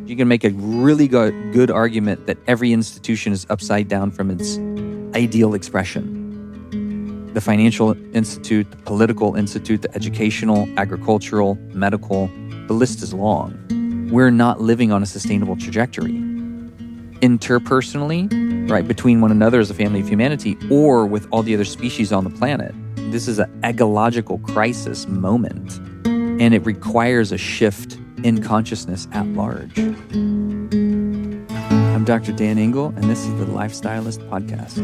You can make a really good argument that every institution is upside down from its ideal expression. The financial institute, the political institute, the educational, agricultural, medical, the list is long. We're not living on a sustainable trajectory. Interpersonally, right, between one another as a family of humanity or with all the other species on the planet, this is an ecological crisis moment, and it requires a shift in consciousness at large. I'm Dr. Dan Engle, and this is the Lifestylist Podcast.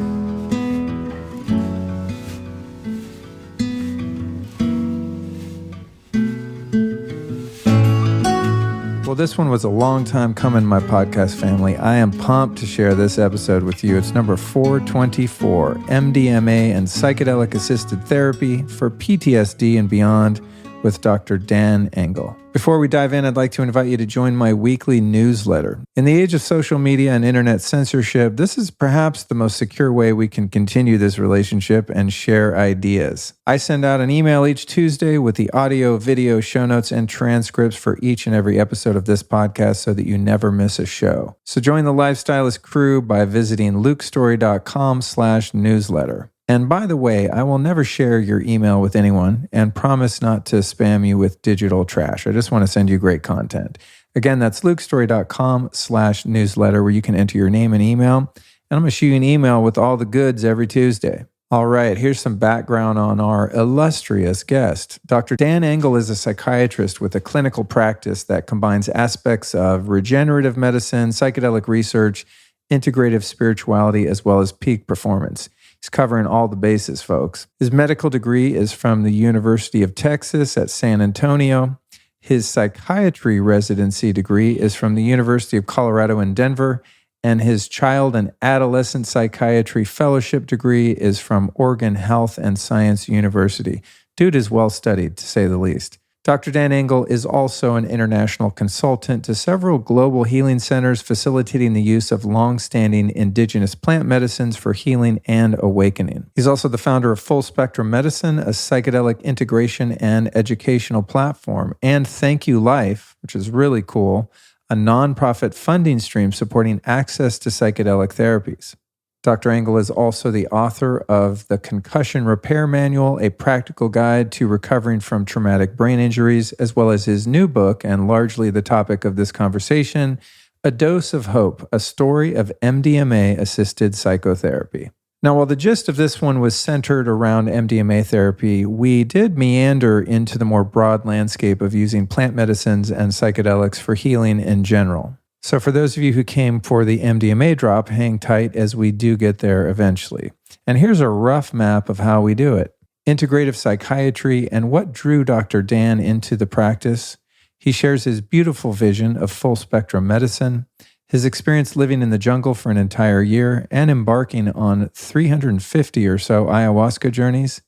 Well, this one was a long time coming, my podcast family. I am pumped to share this episode with you. It's number 424, MDMA and Psychedelic Assisted Therapy for PTSD and Beyond with Dr. Dan Engle. Before we dive in, I'd like to invite you to join my weekly newsletter. In the age of social media and internet censorship, this is perhaps the most secure way we can continue this relationship and share ideas. I send out an email each Tuesday with the audio, video, show notes, and transcripts for each and every episode of this podcast so that you never miss a show. So join the Lifestylist crew by visiting lukestory.com/newsletter. And by the way, I will never share your email with anyone and promise not to spam you with digital trash. I just want to send you great content. Again, that's lukestory.com/newsletter where you can enter your name and email. And I'm going to shoot you an email with all the goods every Tuesday. All right, here's some background on our illustrious guest. Dr. Dan Engle is a psychiatrist with a clinical practice that combines aspects of regenerative medicine, psychedelic research, integrative spirituality, as well as peak performance. He's covering all the bases, folks. His medical degree is from the University of Texas at San Antonio. His psychiatry residency degree is from the University of Colorado in Denver. And his child and adolescent psychiatry fellowship degree is from Oregon Health and Science University. Dude is well studied, to say the least. Dr. Dan Engle is also an international consultant to several global healing centers facilitating the use of long-standing indigenous plant medicines for healing and awakening. He's also the founder of Full Spectrum Medicine, a psychedelic integration and educational platform, and Thank You Life, which is really cool, a nonprofit funding stream supporting access to psychedelic therapies. Dr. Engle is also the author of The Concussion Repair Manual, a practical guide to recovering from traumatic brain injuries, as well as his new book, and largely the topic of this conversation, A Dose of Hope, a story of MDMA-assisted psychotherapy. Now, while the gist of this one was centered around MDMA therapy, we did meander into the more broad landscape of using plant medicines and psychedelics for healing in general. So for those of you who came for the MDMA drop, hang tight as we do get there eventually. And here's a rough map of how we do it. Integrative psychiatry and what drew Dr. Dan into the practice. He shares his beautiful vision of full spectrum medicine, his experience living in the jungle for an entire year and embarking on 350 or so ayahuasca journeys.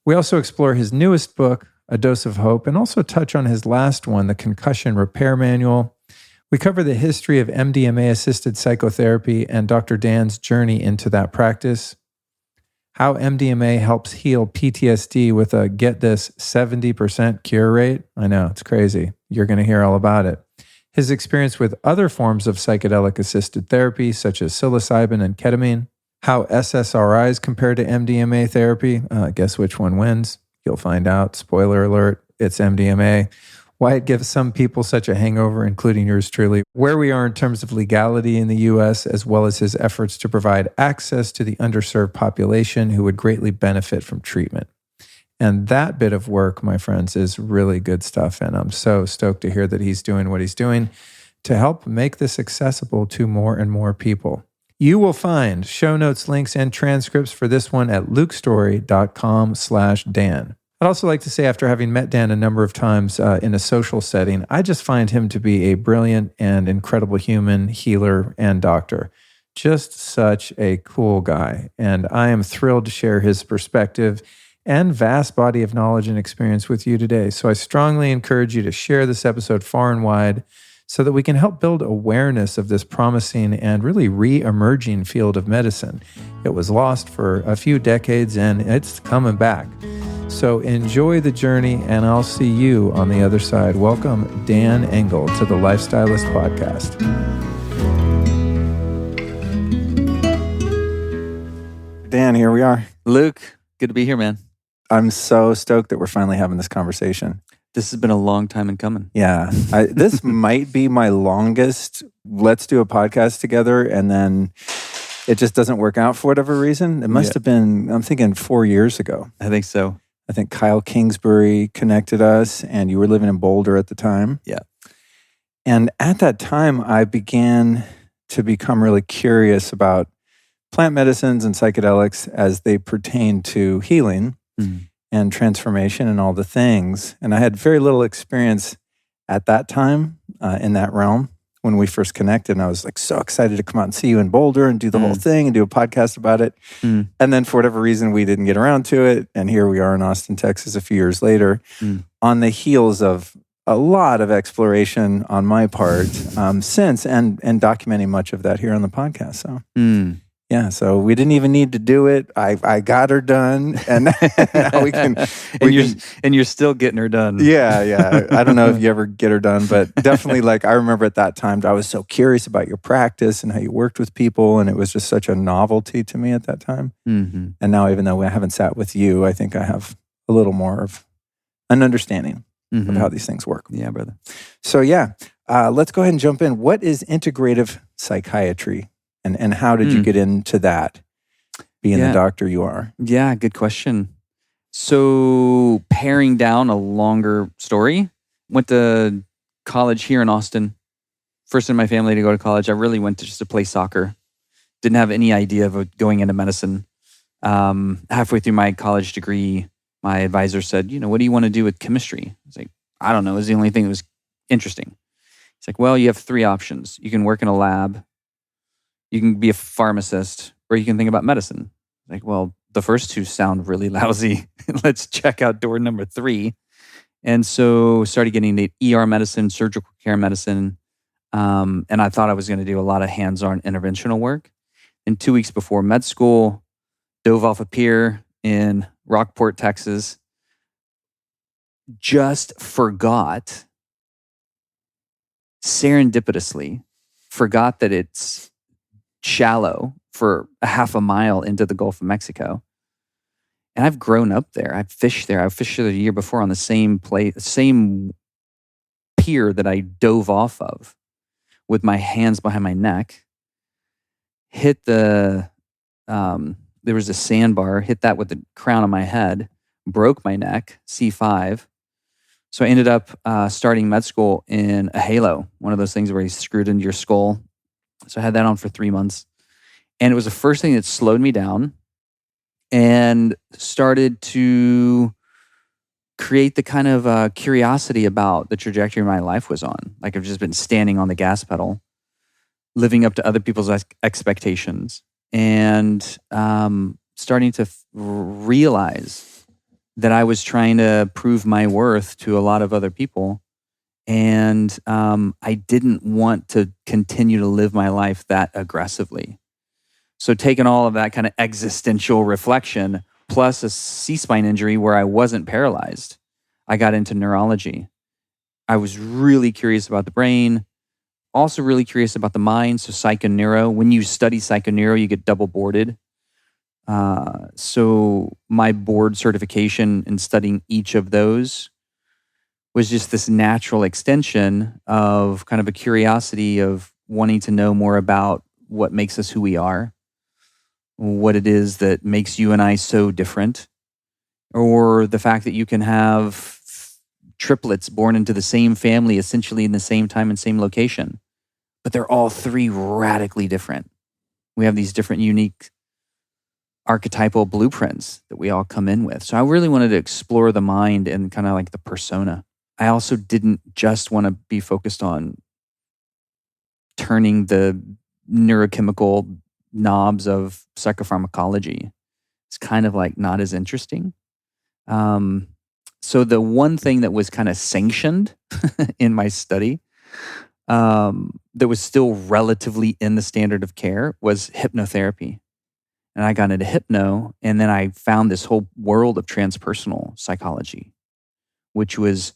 We also explore his newest book, A Dose of Hope, and also touch on his last one, The Concussion Repair Manual. We cover the history of MDMA-assisted psychotherapy and Dr. Dan's journey into that practice, how MDMA helps heal PTSD with a, get this, 70% cure rate. I know, it's crazy. You're going to hear all about it. His experience with other forms of psychedelic-assisted therapy, such as psilocybin and ketamine, how SSRIs compare to MDMA therapy. Guess which one wins? You'll find out. Spoiler alert, it's MDMA. Why it gives some people such a hangover, including yours truly, where we are in terms of legality in the U.S., as well as his efforts to provide access to the underserved population who would greatly benefit from treatment. And that bit of work, my friends, is really good stuff, and I'm so stoked to hear that he's doing what he's doing to help make this accessible to more and more people. You will find show notes, links, and transcripts for this one at lukestory.com/Dan. I'd also like to say, after having met Dan a number of times in a social setting, I just find him to be a brilliant and incredible human, healer, and doctor. Just such a cool guy. And I am thrilled to share his perspective and vast body of knowledge and experience with you today. So I strongly encourage you to share this episode far and wide so that we can help build awareness of this promising and really re-emerging field of medicine. It was lost for a few decades and it's coming back. So enjoy the journey, and I'll see you on the other side. Welcome, Dan Engle, to the Lifestylist Podcast. Dan, here we are. Luke, good to be here, man. I'm so stoked that we're finally having this conversation. This has been a long time in coming. Yeah. This might be my longest, let's do a podcast together, and then it just doesn't work out for whatever reason. It must have been, I'm thinking 4 years ago. I think so. I think Kyle Kingsbury connected us, and you were living in Boulder at the time. Yeah. And at that time, I began to become really curious about plant medicines and psychedelics as they pertain to healing and transformation and all the things. And I had very little experience at that time in that realm when we first connected. And I was like so excited to come out and see you in Boulder and do the whole thing and do a podcast about it. And then for whatever reason, we didn't get around to it. And here we are in Austin, Texas, a few years later, on the heels of a lot of exploration on my part since, and documenting much of that here on the podcast. So, yeah, so we didn't even need to do it. I got her done, and now we can. And you're still getting her done. Yeah. I don't know if you ever get her done, but definitely, like, I remember at that time, I was so curious about your practice and how you worked with people, and it was just such a novelty to me at that time. And now, even though I haven't sat with you, I think I have a little more of an understanding of how these things work. Yeah, brother. So, let's go ahead and jump in. What is integrative psychiatry? And how did you get into that, being the doctor you are? Yeah, good question. So paring down a longer story, went to college here in Austin. First in my family to go to college. I really went to just to play soccer. Didn't have any idea of going into medicine. Halfway through my college degree, my advisor said, what do you want to do with chemistry? I was like, I don't know. It was the only thing that was interesting. He's like, well, you have three options. You can work in a lab. You can be a pharmacist, or you can think about medicine. Like, well, the first two sound really lousy. Let's check out door number 3. And so started getting into ER medicine, surgical care medicine. And I thought I was going to do a lot of hands-on interventional work. And 2 weeks before med school, dove off a pier in Rockport, Texas. Just forgot, serendipitously, forgot that it's shallow for a half a mile into the Gulf of Mexico. And I've grown up there. I've fished there. I fished there the year before on the same pier that I dove off of with my hands behind my neck. Hit there was a sandbar, hit that with the crown of my head, broke my neck, C5. So I ended up starting med school in a halo, one of those things where he's screwed into your skull. So I had that on for 3 months. And it was the first thing that slowed me down and started to create the kind of curiosity about the trajectory my life was on. Like, I've just been standing on the gas pedal, living up to other people's expectations, and starting to realize that I was trying to prove my worth to a lot of other people. And I didn't want to continue to live my life that aggressively. So taking all of that kind of existential reflection, plus a C-spine injury where I wasn't paralyzed, I got into neurology. I was really curious about the brain, also really curious about the mind, so psychoneuro. When you study psychoneuro, you get double boarded. So my board certification in studying each of those was just this natural extension of kind of a curiosity of wanting to know more about what makes us who we are, what it is that makes you and I so different, or the fact that you can have triplets born into the same family, essentially in the same time and same location, but they're all three radically different. We have these different unique archetypal blueprints that we all come in with. So I really wanted to explore the mind and kind of like the persona. I also didn't just want to be focused on turning the neurochemical knobs of psychopharmacology. It's kind of like not as interesting. So the one thing that was kind of sanctioned in my study that was still relatively in the standard of care was hypnotherapy. and I got into hypno, and then I found this whole world of transpersonal psychology, which was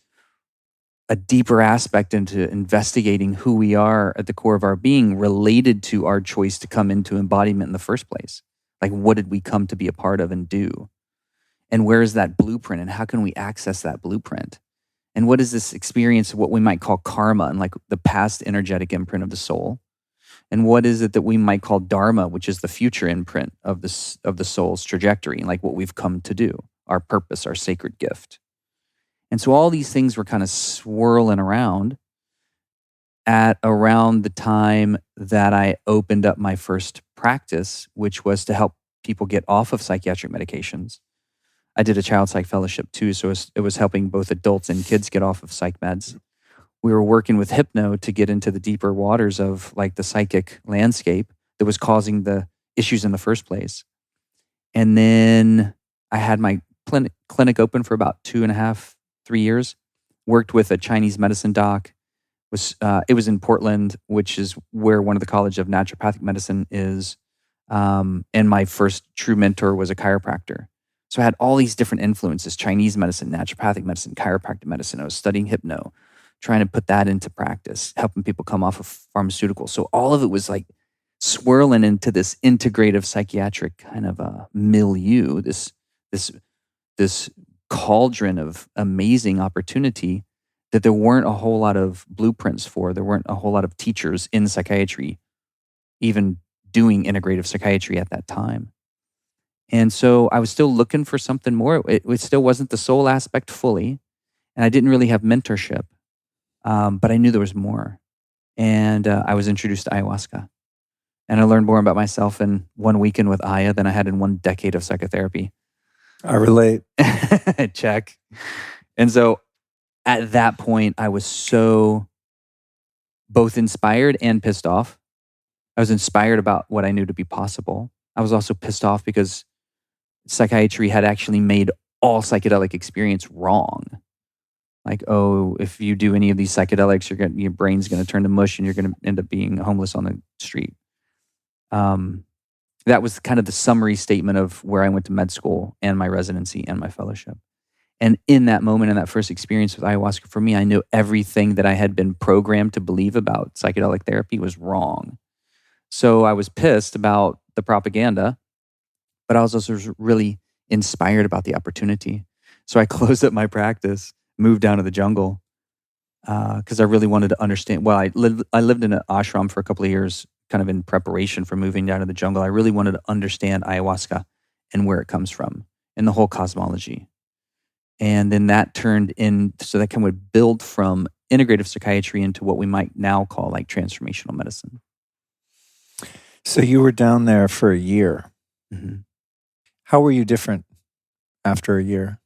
a deeper aspect into investigating who we are at the core of our being related to our choice to come into embodiment in the first place. Like, what did we come to be a part of and do? And where is that blueprint, and how can we access that blueprint? And what is this experience of what we might call karma, and like the past energetic imprint of the soul? And what is it that we might call dharma, which is the future imprint of the soul's trajectory, like what we've come to do, our purpose, our sacred gift. And so all these things were kind of swirling around at around the time that I opened up my first practice, which was to help people get off of psychiatric medications. I did a child psych fellowship too, so it was helping both adults and kids get off of psych meds. We were working with hypno to get into the deeper waters of like the psychic landscape that was causing the issues in the first place. And then I had my clinic open for about 2.5, 3 years. Worked with a Chinese medicine doc. It was in Portland, which is where one of the College of Naturopathic Medicine is. And my first true mentor was a chiropractor. So I had all these different influences: Chinese medicine, naturopathic medicine, chiropractic medicine. I was studying hypno, trying to put that into practice, helping people come off of pharmaceuticals. So all of it was like swirling into this integrative psychiatric kind of a milieu, this cauldron of amazing opportunity that there weren't a whole lot of blueprints for. There weren't a whole lot of teachers in psychiatry even doing integrative psychiatry at that time. And so I was still looking for something more. It still wasn't the soul aspect fully, and I didn't really have mentorship, but I knew there was more. And I was introduced to ayahuasca, and I learned more about myself in 1 weekend with Aya than I had in 1 decade of psychotherapy. I relate. Check. And so at that point, I was so both inspired and pissed off. I was inspired about what I knew to be possible. I was also pissed off because psychiatry had actually made all psychedelic experience wrong. Like, oh, if you do any of these psychedelics, your brain's going to turn to mush and you're going to end up being homeless on the street. That was kind of the summary statement of where I went to med school and my residency and my fellowship. And in that moment, in that first experience with ayahuasca, for me, I knew everything that I had been programmed to believe about psychedelic therapy was wrong. So I was pissed about the propaganda, but I was also really inspired about the opportunity. So I closed up my practice, moved down to the jungle, because I really wanted to understand. Well, I lived in an ashram for a couple of years, kind of in preparation for moving down to the jungle. I really wanted to understand ayahuasca and where it comes from and the whole cosmology. And then that turned in, so that kind of build from integrative psychiatry into what we might now call like transformational medicine. So you were down there for a year. Mm-hmm. How were you different after a year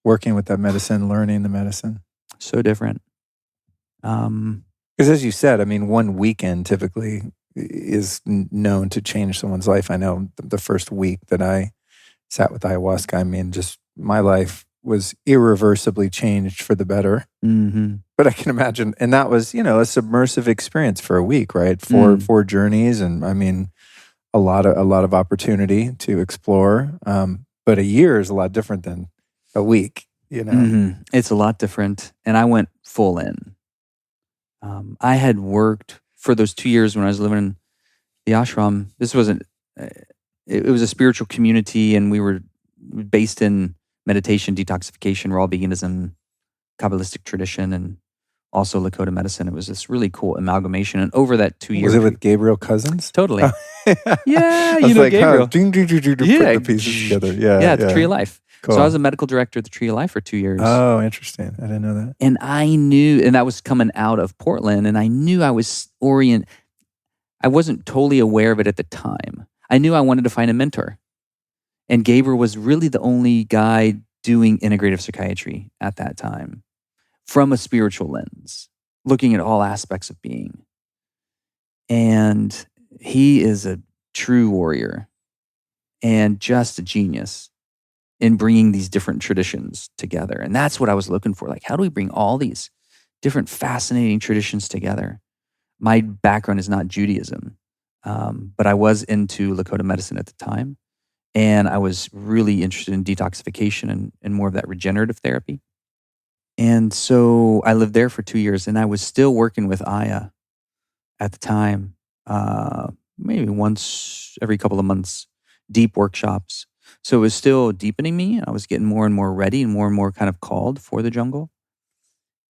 working with that medicine, learning the medicine? So different. Because as you said, I mean, 1 weekend typically is known to change someone's life. I know the first week that I sat with ayahuasca, I mean, just my life was irreversibly changed for the better. Mm-hmm. But I can imagine, and that was, a submersive experience for a week, right? Four journeys, and I mean, a lot of opportunity to explore. But a year is a lot different than a week, Mm-hmm. It's a lot different, and I went full in. I had worked for those 2 years when I was living in the ashram. This wasn't. It was a spiritual community, and we were based in meditation, detoxification, raw veganism, Kabbalistic tradition, and also Lakota medicine. It was this really cool amalgamation. And over that 2 years... Was it with Gabriel Cousins? Totally. Yeah, Gabriel. Put the pieces together. Yeah, the Tree of Life. Cool. So I was a medical director at the Tree of Life for 2 years. Oh, interesting. I didn't know that. And I knew, and that was coming out of Portland, and I knew I was I wasn't totally aware of it at the time. I knew I wanted to find a mentor. And Gabriel was really the only guy doing integrative psychiatry at that time from a spiritual lens, looking at all aspects of being. And he is a true warrior and just a genius in bringing these different traditions together. And that's what I was looking for. Like, how do we bring all these different fascinating traditions together? My background is not Judaism. But I was into Lakota medicine at the time. And I was really interested in detoxification and more of that regenerative therapy. And so I lived there for 2 years, and I was still working with Aya at the time, maybe once every couple of months, deep workshops. So it was still deepening me. I was getting more and more ready and more kind of called for the jungle.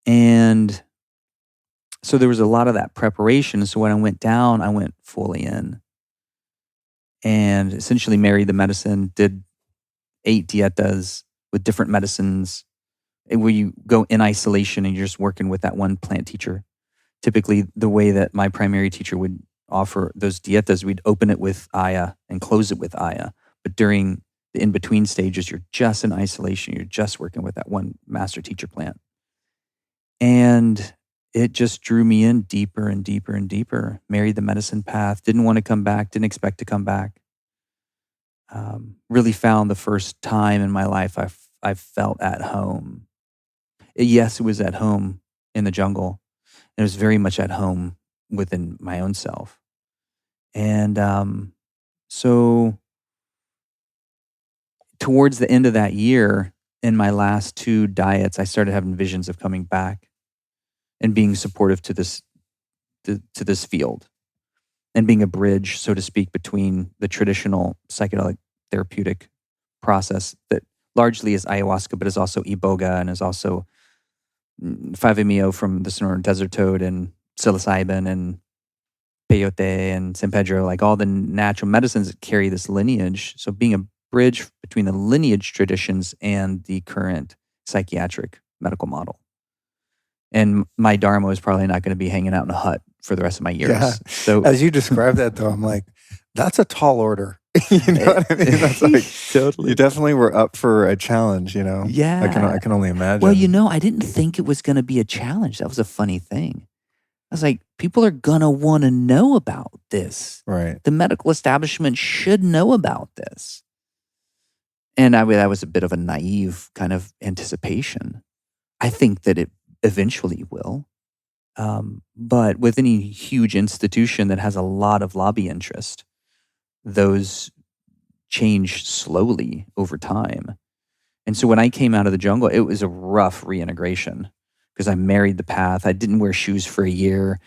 And so there was a lot of that preparation. So when I went down, I went fully in and essentially married the medicine, did 8 dietas with different medicines where you go in isolation and you're just working with that one plant teacher. Typically, the way that my primary teacher would offer those dietas, we'd open it with Aya and close it with Aya. But during the in-between stages, you're just in isolation. You're just working with that one master teacher plant. And it just drew me in deeper and deeper and deeper. Married the medicine path. Didn't want to come back. Didn't expect to come back. Really found the first time in my life I felt at home. Yes, it was at home in the jungle. It was very much at home within my own self. And so towards the end of that year, in my last 2 diets, I started having visions of coming back and being supportive to this field and being a bridge, so to speak, between the traditional psychedelic therapeutic process that largely is ayahuasca, but is also iboga and is also 5-MeO from the Sonoran Desert Toad and psilocybin and peyote and San Pedro, like all the natural medicines that carry this lineage. So being a bridge between the lineage traditions and the current psychiatric medical model. And my dharma is probably not going to be hanging out in a hut for the rest of my years. Yeah. So as you describe that, though, I'm like, that's a tall order. You know what I mean? That's like, totally. You definitely were up for a challenge, you know? Yeah. I can only imagine. Well, I didn't think it was going to be a challenge. That was a funny thing. I was like, people are going to want to know about this. Right. The medical establishment should know about this. And that was a bit of a naive kind of anticipation. I think that it eventually will. But with any huge institution that has a lot of lobby interest, those change slowly over time. And so when I came out of the jungle, it was a rough reintegration because I married the path. I didn't wear shoes for a year.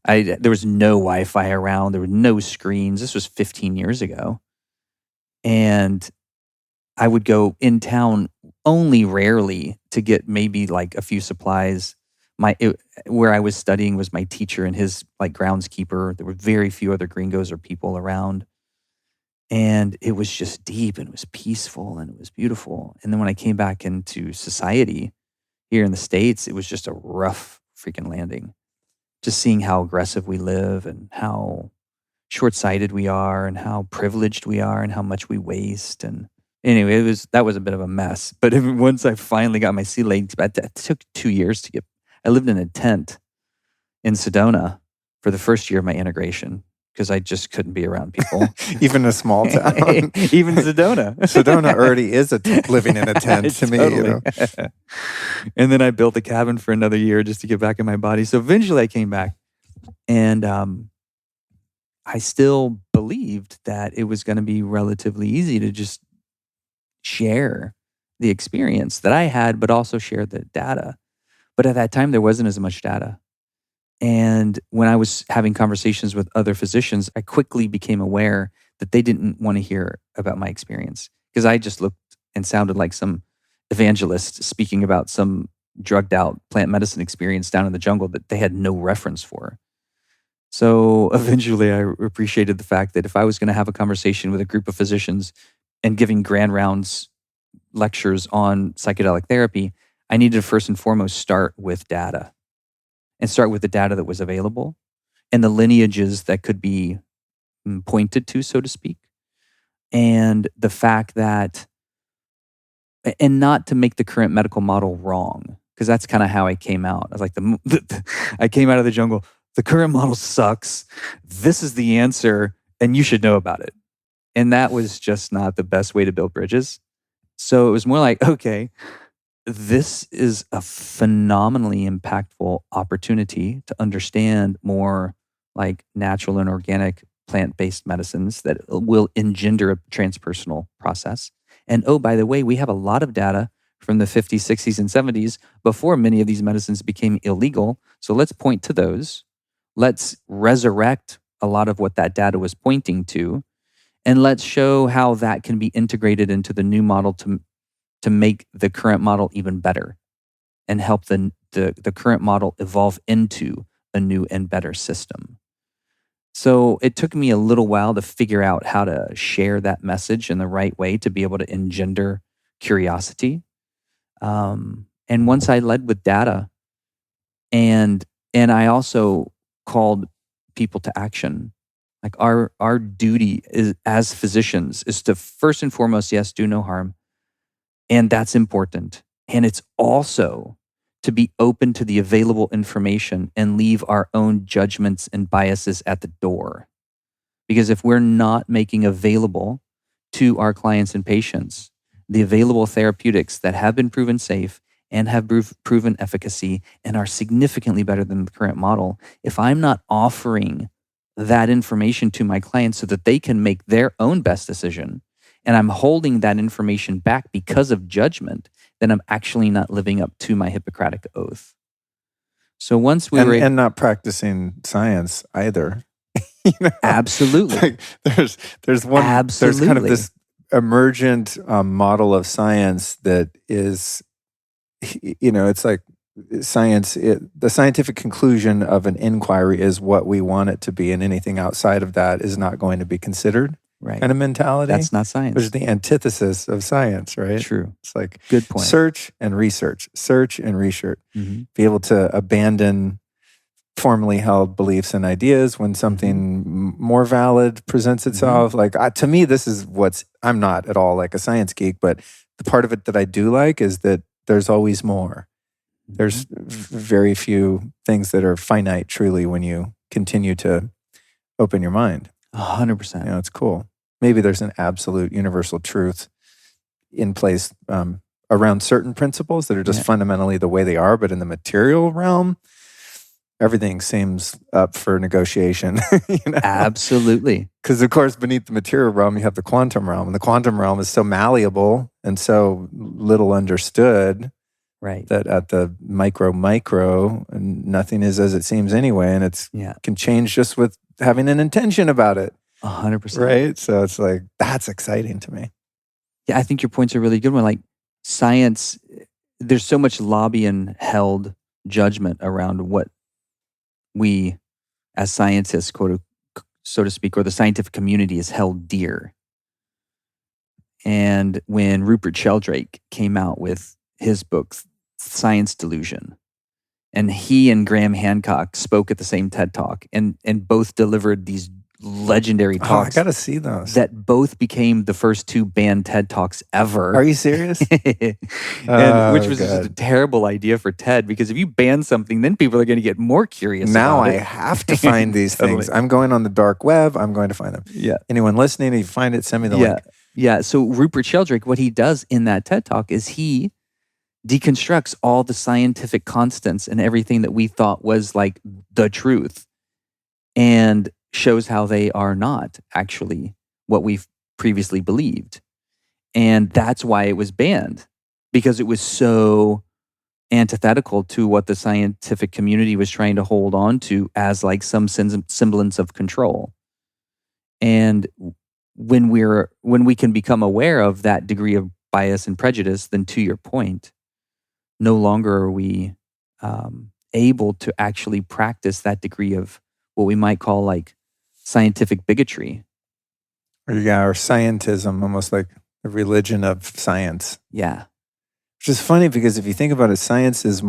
There was no Wi-Fi around. There were no screens. This was 15 years ago. And I would go in town only rarely to get maybe like a few supplies. Where I was studying was my teacher and his like groundskeeper. There were very few other gringos or people around. And it was just deep and it was peaceful and it was beautiful. And then when I came back into society here in the States, it was just a rough freaking landing. Just seeing how aggressive we live and how short-sighted we are and how privileged we are and how much we waste. And anyway, that was a bit of a mess. But once I finally got my sea legs, it took 2 years to get. I lived in a tent in Sedona for the first year of my integration because I just couldn't be around people. Even a small town. Even Sedona. Sedona already is living in a tent to me. You know? And then I built a cabin for another year just to get back in my body. So eventually I came back and I still believed that it was going to be relatively easy to just share the experience that I had, but also share the data. But at that time, there wasn't as much data. And when I was having conversations with other physicians, I quickly became aware that they didn't want to hear about my experience because I just looked and sounded like some evangelist speaking about some drugged out plant medicine experience down in the jungle that they had no reference for. So eventually I appreciated the fact that if I was going to have a conversation with a group of physicians and giving grand rounds lectures on psychedelic therapy, I needed to first and foremost start with data and start with the data that was available and the lineages that could be pointed to, so to speak. And the fact that, and not to make the current medical model wrong, because that's kind of how I came out. I was like, I came out of the jungle, the current model sucks. This is the answer and you should know about it. And that was just not the best way to build bridges. So it was more like, okay, this is a phenomenally impactful opportunity to understand more like natural and organic plant-based medicines that will engender a transpersonal process. And oh, by the way, we have a lot of data from the 50s, 60s, and 70s before many of these medicines became illegal. So let's point to those. Let's resurrect a lot of what that data was pointing to. And let's show how that can be integrated into the new model to make the current model even better and help the current model evolve into a new and better system. So it took me a little while to figure out how to share that message in the right way to be able to engender curiosity. And once I led with data, and I also called people to action. Like our duty is, as physicians, is to first and foremost, yes, do no harm. And that's important. And it's also to be open to the available information and leave our own judgments and biases at the door. Because if we're not making available to our clients and patients the available therapeutics that have been proven safe and have proven efficacy and are significantly better than the current model, if I'm not offering that information to my clients so that they can make their own best decision, and I'm holding that information back because of judgment, then I'm actually not living up to my Hippocratic oath. So once we and not practicing science either. Absolutely. Like there's kind of this emergent model of science that is, it's like science. The scientific conclusion of an inquiry is what we want it to be, and anything outside of that is not going to be considered. Right. Kind of mentality. That's not science. Which is the antithesis of science, right? True. It's like good point. Search and research. Mm-hmm. Be able to abandon formerly held beliefs and ideas when something more valid presents itself. Like to me, this is I'm not at all like a science geek, but the part of it that I do like is that there's always more. There's very few things that are finite truly when you continue to open your mind. 100%. It's cool. Maybe there's an absolute universal truth in place around certain principles that are just fundamentally the way they are. But in the material realm, everything seems up for negotiation. Absolutely. Because, of course, beneath the material realm, you have the quantum realm. And the quantum realm is so malleable and so little understood. Right. That at the micro, nothing is as it seems anyway. And it can change just with having an intention about it. 100%. Right? So it's like, that's exciting to me. Yeah, I think your point's a really good one. Like science, there's so much lobby and held judgment around what we as scientists, so to speak, or the scientific community is held dear. And when Rupert Sheldrake came out with his book, Science Delusion, and he and Graham Hancock spoke at the same TED Talk and both delivered these legendary talks. I got to see those. That both became the first two banned TED Talks ever. Are you serious? Which was just a terrible idea for TED, because if you ban something, then people are going to get more curious now about I it. have to find these things. I'm going on the dark web. I'm going to find them. Yeah. Anyone listening, if you find it, send me the link. Yeah. So Rupert Sheldrake, what he does in that TED Talk is he deconstructs all the scientific constants and everything that we thought was like the truth, and shows how they are not actually what we've previously believed. And that's why it was banned, because it was so antithetical to what the scientific community was trying to hold on to as like some semblance of control. And when we can become aware of that degree of bias and prejudice, then to your point, no longer are we able to actually practice that degree of what we might call like scientific bigotry. Or scientism, almost like a religion of science. Yeah. Which is funny because if you think about it, science is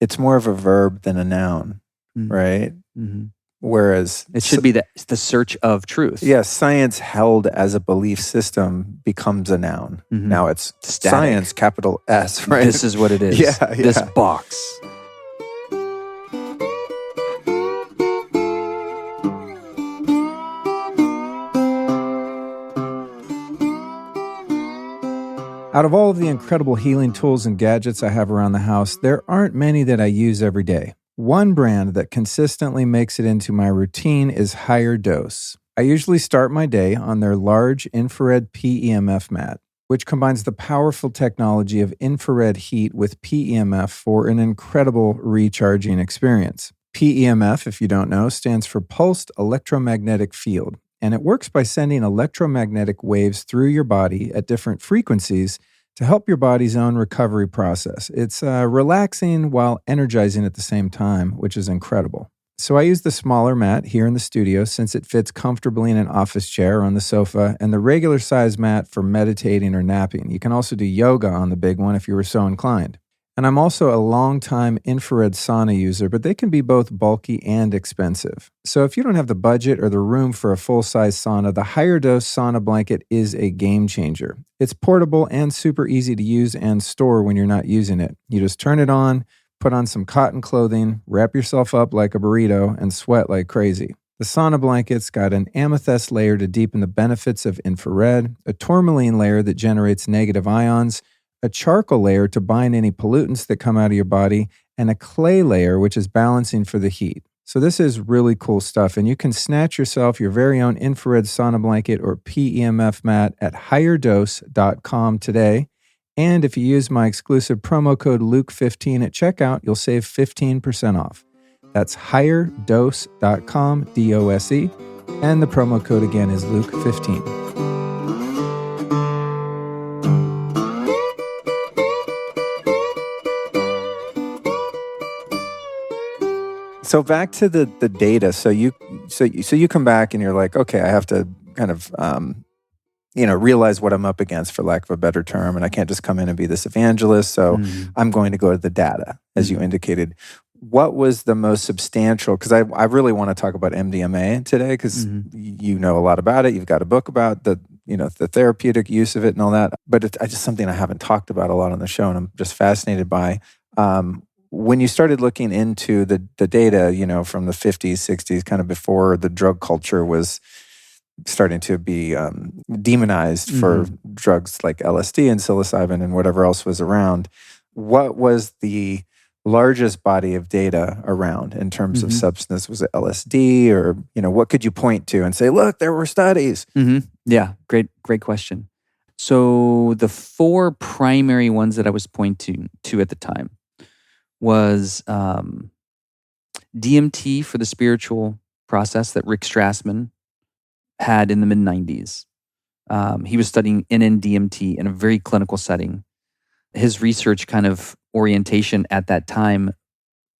it's more of a verb than a noun, right? Mm-hmm. Whereas it should be the search of truth. Yes, science held as a belief system becomes a noun. Mm-hmm. Now it's static. Science, capital S, right? This is what it is. Yeah. This box. Out of all of the incredible healing tools and gadgets I have around the house, there aren't many that I use every day. One brand that consistently makes it into my routine is Higher Dose. I usually start my day on their large infrared PEMF mat, which combines the powerful technology of infrared heat with PEMF for an incredible recharging experience. PEMF, if you don't know, stands for Pulsed Electromagnetic Field, and it works by sending electromagnetic waves through your body at different frequencies to help your body's own recovery process. It's relaxing while energizing at the same time, which is incredible. So I use the smaller mat here in the studio since it fits comfortably in an office chair or on the sofa, and the regular size mat for meditating or napping. You can also do yoga on the big one if you were so inclined. And I'm also a long-time infrared sauna user, but they can be both bulky and expensive. So if you don't have the budget or the room for a full-size sauna, the Higher Dose sauna blanket is a game changer. It's portable and super easy to use and store when you're not using it. You just turn it on, put on some cotton clothing, wrap yourself up like a burrito, and sweat like crazy. The sauna blanket's got an amethyst layer to deepen the benefits of infrared, a tourmaline layer that generates negative ions, a charcoal layer to bind any pollutants that come out of your body, and a clay layer, which is balancing for the heat. So this is really cool stuff, and you can snatch yourself your very own infrared sauna blanket or PEMF mat at higherdose.com today. And if you use my exclusive promo code Luke15 at checkout, you'll save 15% off. That's higherdose.com, DOSE, and the promo code again is Luke15. So back to the data. So you come back and you're like, okay, I have to kind of realize what I'm up against, for lack of a better term, and I can't just come in and be this evangelist. So I'm going to go to the data, as you indicated. What was the most substantial? Because I really want to talk about MDMA today, because you know a lot about it. You've got a book about the therapeutic use of it and all that. But it's just something I haven't talked about a lot on the show, and I'm just fascinated by. When you started looking into the data, from the 50s, 60s, kind of before the drug culture was starting to be demonized for drugs like LSD and psilocybin and whatever else was around, what was the largest body of data around in terms of substance? Was it LSD, or what could you point to and say, look, there were studies? Yeah, great question. So the four primary ones that I was pointing to at the time was DMT for the spiritual process that Rick Strassman had in the mid-90s. He was studying NN-DMT in a very clinical setting. His research kind of orientation at that time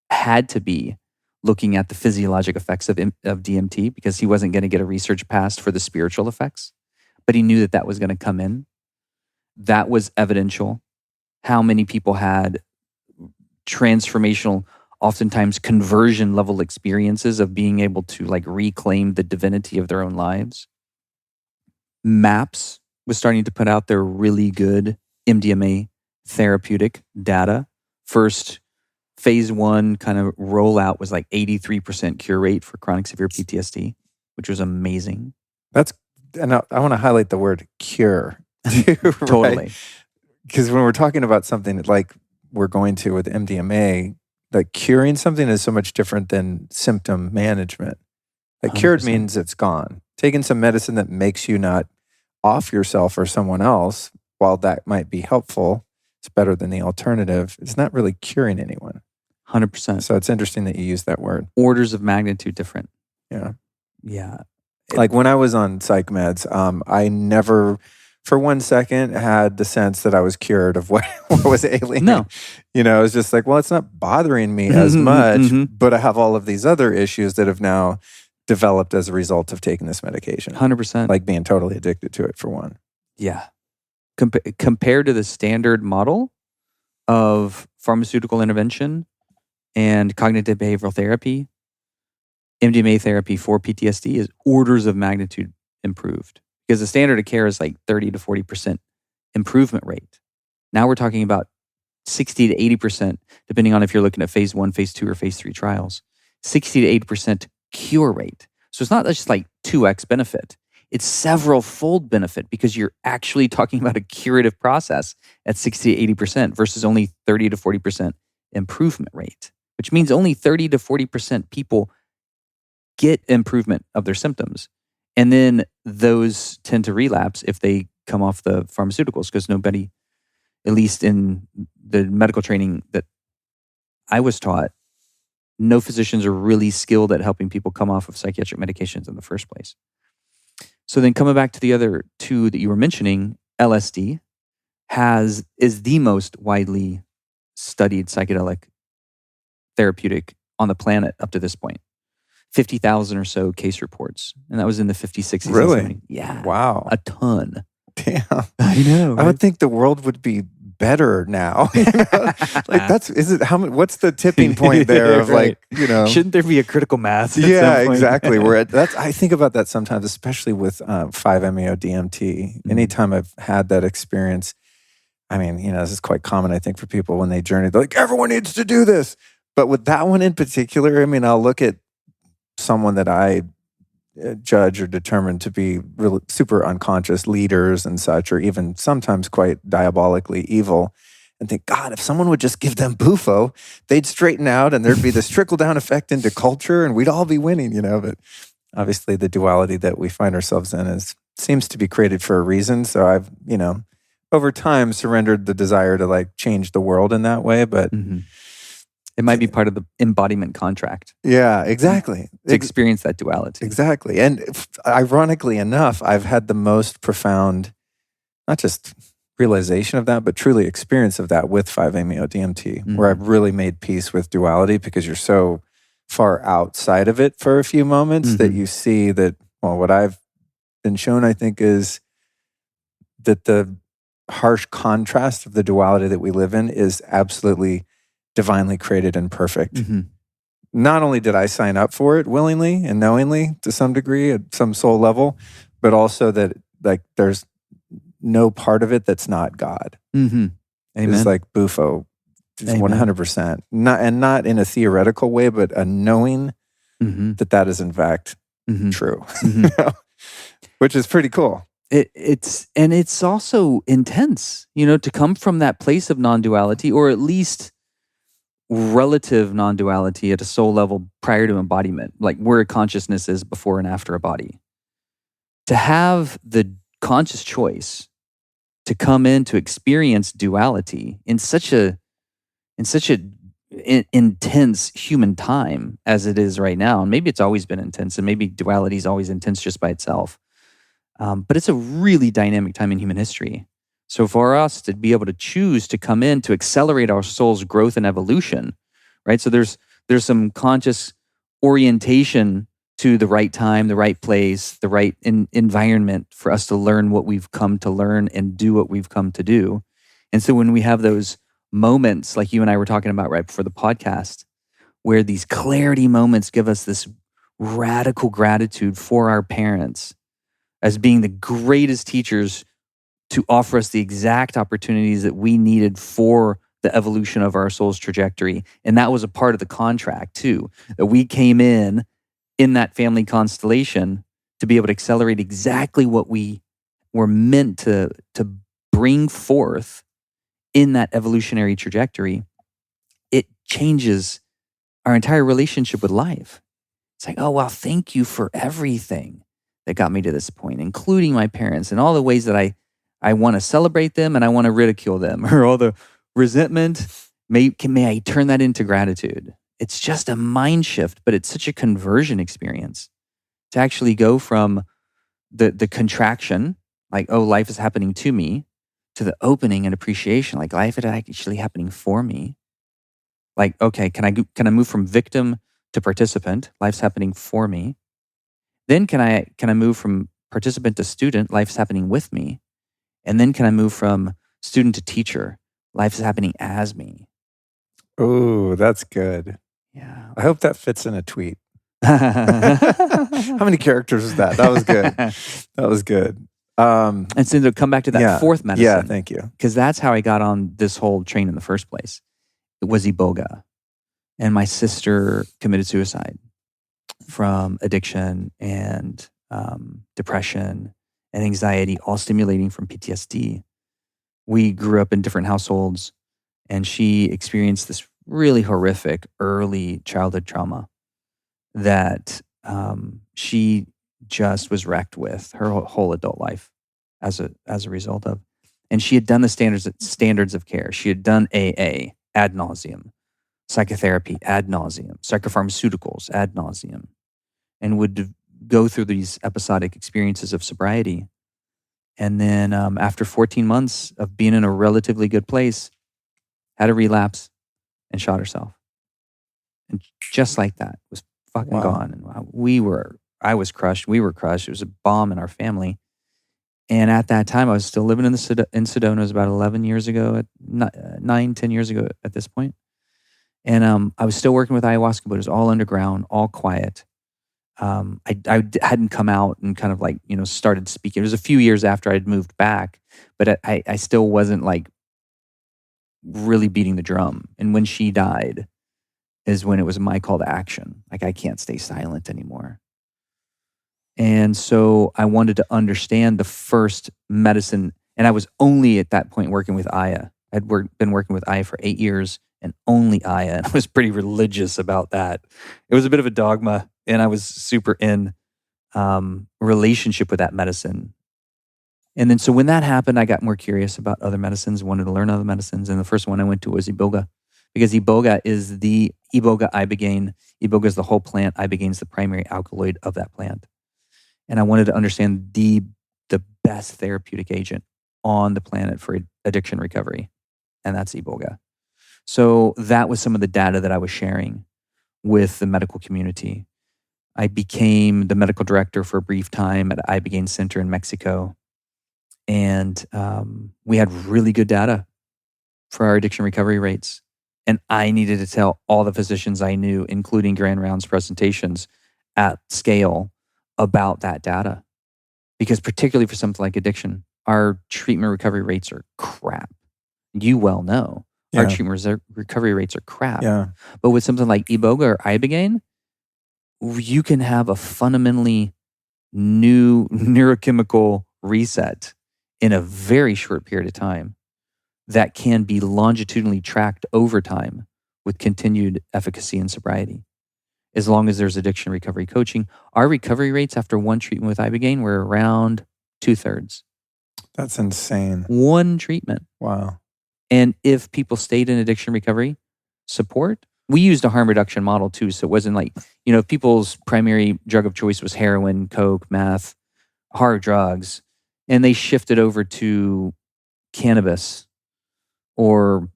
had to be looking at the physiologic effects of DMT, because he wasn't going to get a research pass for the spiritual effects. But he knew that was going to come in. That was evidential. How many people had transformational, oftentimes conversion level experiences of being able to reclaim the divinity of their own lives. MAPS was starting to put out their really good MDMA therapeutic data. First phase 1 kind of rollout was 83% cure rate for chronic severe PTSD, which was amazing. And I want to highlight the word cure too, Totally. Because when we're talking about something like we're going to with MDMA, curing something is so much different than symptom management. Cured means it's gone. Taking some medicine that makes you not off yourself or someone else, while that might be helpful, it's better than the alternative. It's not really curing anyone. 100%. So it's interesting that you use that word. Orders of magnitude different. Yeah. Yeah. When I was on psych meds, I never for 1 second had the sense that I was cured of what was ailing me. No. It was just well, it's not bothering me as much, but I have all of these other issues that have now developed as a result of taking this medication. 100%. Like being totally addicted to it, for one. Yeah. Compared to the standard model of pharmaceutical intervention and cognitive behavioral therapy, MDMA therapy for PTSD is orders of magnitude improved, because the standard of care is 30 to 40% improvement rate. Now we're talking about 60 to 80%, depending on if you're looking at phase 1, phase 2, or phase 3 trials, 60 to 80% cure rate. So it's not just 2x benefit. It's several fold benefit, because you're actually talking about a curative process at 60 to 80% versus only 30 to 40% improvement rate. which means only 30 to 40% people get improvement of their symptoms. And then those tend to relapse if they come off the pharmaceuticals, because nobody, at least in the medical training that I was taught, no physicians are really skilled at helping people come off of psychiatric medications in the first place. So then coming back to the other two that you were mentioning, LSD is the most widely studied psychedelic therapeutic on the planet up to this point. 50,000 or so case reports. And that was in the 50s, 60s, Really? and 70s. Yeah. Wow. A ton. Damn. I know. I would think the world would be better now. What's the tipping point there of right. Shouldn't there be a critical mass? Yeah, exactly. I think about that sometimes, especially with 5-MeO DMT. Anytime I've had that experience, I mean, this is quite common, I think, for people when they journey. They're like, everyone needs to do this. But with that one in particular, I mean, I'll look at someone that I judge or determine to be really super unconscious, leaders and such, or even sometimes quite diabolically evil, and think, God, if someone would just give them bufo, they'd straighten out and there'd be this trickle-down effect into culture and we'd all be winning, But obviously the duality that we find ourselves in seems to be created for a reason. So I've, over time surrendered the desire to change the world in that way, but... Mm-hmm. It might be part of the embodiment contract. Yeah, exactly. To experience that duality. Exactly. And ironically enough, I've had the most profound, not just realization of that, but truly experience of that with 5-MeO DMT, where I've really made peace with duality because you're so far outside of it for a few moments that you see that, well, what I've been shown, I think, is that the harsh contrast of the duality that we live in is absolutely divinely created and perfect. Not only did I sign up for it willingly and knowingly to some degree at some soul level, but also that there's no part of it that's not God. Amen. It's like bufo, 100%. Not in a theoretical way, but a knowing that is in fact true, which is pretty cool. It's also intense, to come from that place of non-duality, or at least relative non-duality at a soul level prior to embodiment, like where consciousness is before and after a body. To have the conscious choice to come in to experience duality in such a intense human time as it is right now, and maybe it's always been intense, and maybe duality is always intense just by itself, but it's a really dynamic time in human history. So for us to be able to choose to come in to accelerate our soul's growth and evolution, right? So there's some conscious orientation to the right time, the right place, the right environment for us to learn what we've come to learn and do what we've come to do. And so when we have those moments like you and I were talking about right before the podcast, where these clarity moments give us this radical gratitude for our parents as being the greatest teachers to offer us the exact opportunities that we needed for the evolution of our soul's trajectory. And that was a part of the contract too, that we came in that family constellation to be able to accelerate exactly what we were meant to bring forth in that evolutionary trajectory. It changes our entire relationship with life. It's like, oh, well, thank you for everything that got me to this point, including my parents and all the ways that I want to celebrate them and I want to ridicule them, or all the resentment. May I turn that into gratitude? It's just a mind shift, but it's such a conversion experience to actually go from the contraction, like, oh, life is happening to me, to the opening and appreciation, like life is actually happening for me. Like, okay, can I move from victim to participant? Life's happening for me. Then can I move from participant to student? Life's happening with me. And then can I move from student to teacher? Life is happening as me. Oh, that's good. Yeah. I hope that fits in a tweet. How many characters is that? That was good. That was good. And so to come back to that fourth medicine. Yeah, thank you. Because that's how I got on this whole train in the first place. It was Iboga. And my sister committed suicide from addiction and depression and anxiety, all stimulating from PTSD. We grew up in different households, and she experienced this really horrific early childhood trauma that she just was wrecked with her whole adult life as a result of. And she had done the standards of care. She had done AA ad nauseum, psychotherapy ad nauseum, psychopharmaceuticals ad nauseum, and would go through these episodic experiences of sobriety. And then after 14 months of being in a relatively good place, had a relapse and shot herself. And just like that, was fucking gone. And I was crushed. We were crushed. It was a bomb in our family. And at that time, I was still living in Sedona. It was about 11 years ago, 10 years ago at this point. And I was still working with ayahuasca, but it was all underground, all quiet. I hadn't come out and kind of like, started speaking. It was a few years after I'd moved back, but I still wasn't like really beating the drum. And when she died is when it was my call to action. Like, I can't stay silent anymore. And so I wanted to understand the first medicine. And I was only at that point working with Aya. I'd been working with Aya for 8 years and only Aya. And I was pretty religious about that. It was a bit of a dogma. And I was super in relationship with that medicine. And then so when that happened, I got more curious about other medicines, wanted to learn other medicines. And the first one I went to was Iboga, because Iboga is the Iboga ibogaine. Iboga is the whole plant. Ibogaine is the primary alkaloid of that plant. And I wanted to understand the best therapeutic agent on the planet for addiction recovery. And that's Iboga. So that was some of the data that I was sharing with the medical community. I became the medical director for a brief time at Ibogaine Center in Mexico. And we had really good data for our addiction recovery rates. And I needed to tell all the physicians I knew, including Grand Rounds presentations at scale, about that data. Because particularly for something like addiction, our treatment recovery rates are crap. You well know. Yeah. Our treatment recovery rates are crap. Yeah. But with something like Iboga or ibogaine, you can have a fundamentally new neurochemical reset in a very short period of time that can be longitudinally tracked over time with continued efficacy and sobriety, as long as there's addiction recovery coaching. Our recovery rates after one treatment with ibogaine were around 2/3. That's insane. One treatment. Wow. And if people stayed in addiction recovery support, we used a harm reduction model too. So it wasn't like, if people's primary drug of choice was heroin, coke, meth, hard drugs, and they shifted over to cannabis or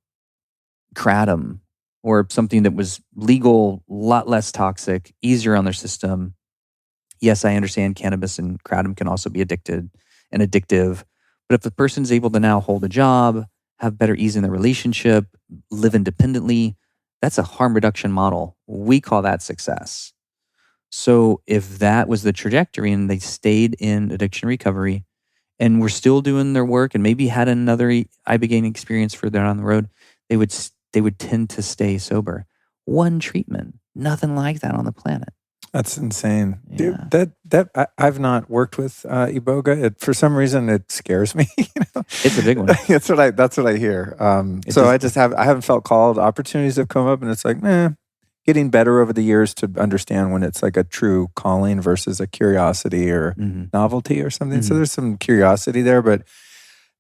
kratom or something that was legal, a lot less toxic, easier on their system. Yes, I understand cannabis and kratom can also be addictive. But if the person's able to now hold a job, have better ease in their relationship, live independently, that's a harm reduction model. We call that success. So if that was the trajectory and they stayed in addiction recovery and were still doing their work and maybe had another ibogaine experience further down the road, they would tend to stay sober. One treatment, nothing like that on the planet. That's insane. Yeah. Dude, I've not worked with Iboga. For some reason, it scares me. It's a big one. That's what I hear. I haven't felt called. Opportunities have come up, and it's like, getting better over the years to understand when it's like a true calling versus a curiosity or novelty or something. So there's some curiosity there, but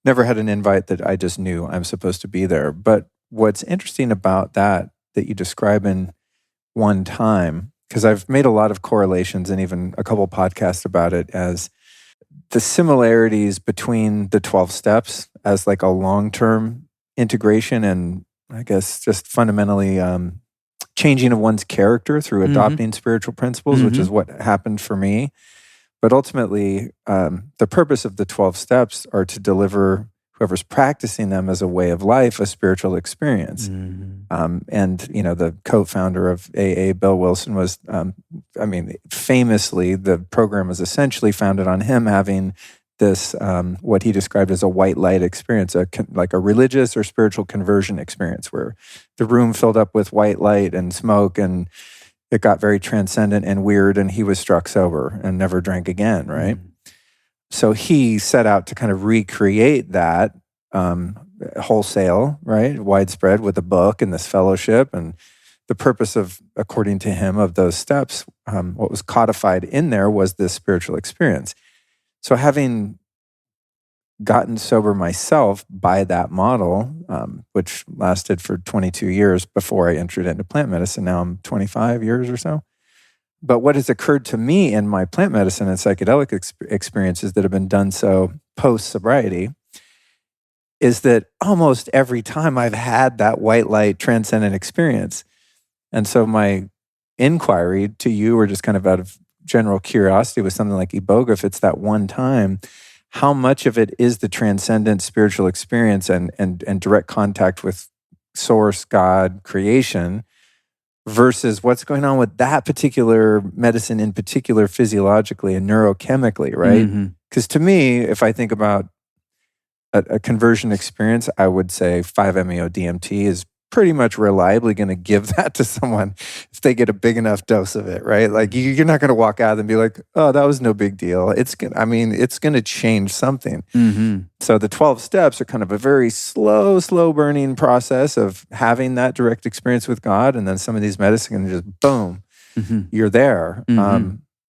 never had an invite that I just knew I'm supposed to be there. But what's interesting about that you describe in one time, because I've made a lot of correlations and even a couple podcasts about it, as the similarities between the 12 steps as like a long-term integration and I guess just fundamentally changing of one's character through adopting spiritual principles, which is what happened for me. But ultimately, the purpose of the 12 steps are to deliver whoever's practicing them as a way of life, a spiritual experience. And, the co-founder of AA, Bill Wilson, was, famously, the program was essentially founded on him having this, what he described as a white light experience, like a religious or spiritual conversion experience where the room filled up with white light and smoke and it got very transcendent and weird, and he was struck sober and never drank again, right? So he set out to kind of recreate that wholesale, right? Widespread with a book and this fellowship. And the purpose of, according to him, of those steps, what was codified in there was this spiritual experience. So having gotten sober myself by that model, which lasted for 22 years before I entered into plant medicine. Now I'm 25 years or so. But what has occurred to me in my plant medicine and psychedelic experiences that have been done so post-sobriety is that almost every time I've had that white light transcendent experience. And so my inquiry to you, or just kind of out of general curiosity with something like Iboga, if it's that one time, how much of it is the transcendent spiritual experience and direct contact with source, God, creation, versus what's going on with that particular medicine in particular physiologically and neurochemically, right? Because to me, if I think about a conversion experience, I would say 5-MeO-DMT is pretty much reliably going to give that to someone if they get a big enough dose of it, right? Like you're not going to walk out and be like, oh, that was no big deal. It's going to change something. So the 12 steps are kind of a very slow burning process of having that direct experience with God. And then some of these medicines can just boom, you're there.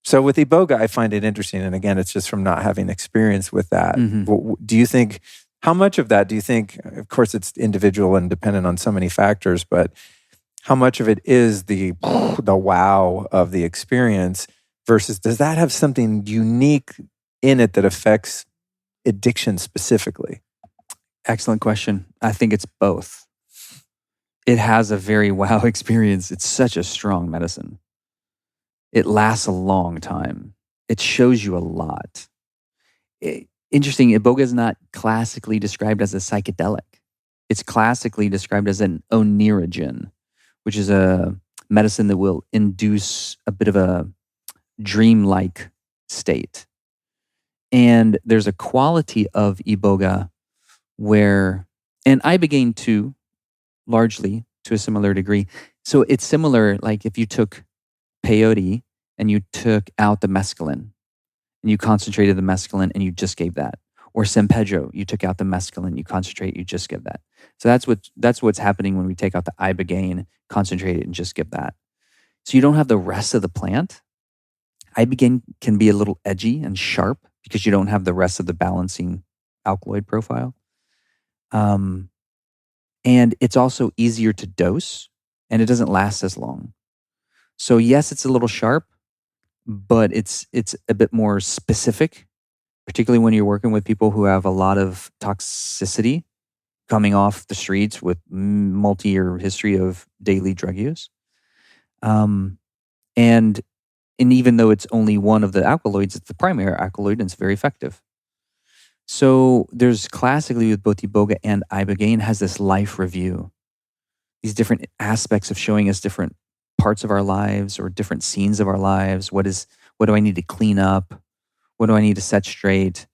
So with Iboga, I find it interesting. And again, it's just from not having experience with that. Do you think, how much of that do you think, of course it's individual and dependent on so many factors, but how much of it is the wow of the experience versus does that have something unique in it that affects addiction specifically? Excellent question. I think it's both. It has a very wow experience. It's such a strong medicine. It lasts a long time. It shows you a lot. Interesting, Iboga is not classically described as a psychedelic. It's classically described as an oneirogen, which is a medicine that will induce a bit of a dreamlike state. And there's a quality of Iboga where, and Ibogaine too, largely to a similar degree. So it's similar, like if you took peyote and you took out the mescaline, and you concentrated the mescaline and you just gave that. Or San Pedro, you took out the mescaline, you concentrate, you just give that. So that's what's happening when we take out the ibogaine, concentrate it, and just give that. So you don't have the rest of the plant. Ibogaine can be a little edgy and sharp because you don't have the rest of the balancing alkaloid profile. And it's also easier to dose, and it doesn't last as long. So yes, it's a little sharp, but it's a bit more specific, particularly when you're working with people who have a lot of toxicity coming off the streets with multi-year history of daily drug use. And even though it's only one of the alkaloids, it's the primary alkaloid and it's very effective. So there's classically with both Iboga and Ibogaine has this life review, these different aspects of showing us different parts of our lives or different scenes of our lives. What do I need to clean up? What do I need to set straight?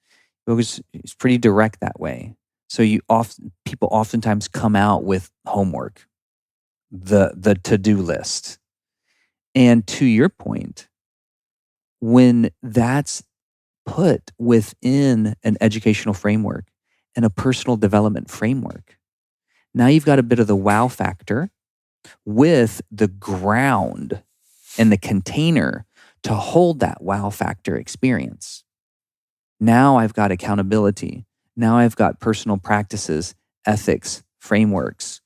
It's pretty direct that way. So people oftentimes come out with homework, the to-do list. And to your point, when that's put within an educational framework and a personal development framework, now you've got a bit of the wow factor with the ground and the container to hold that wow factor experience. Now I've got accountability. Now I've got personal practices, ethics, frameworks,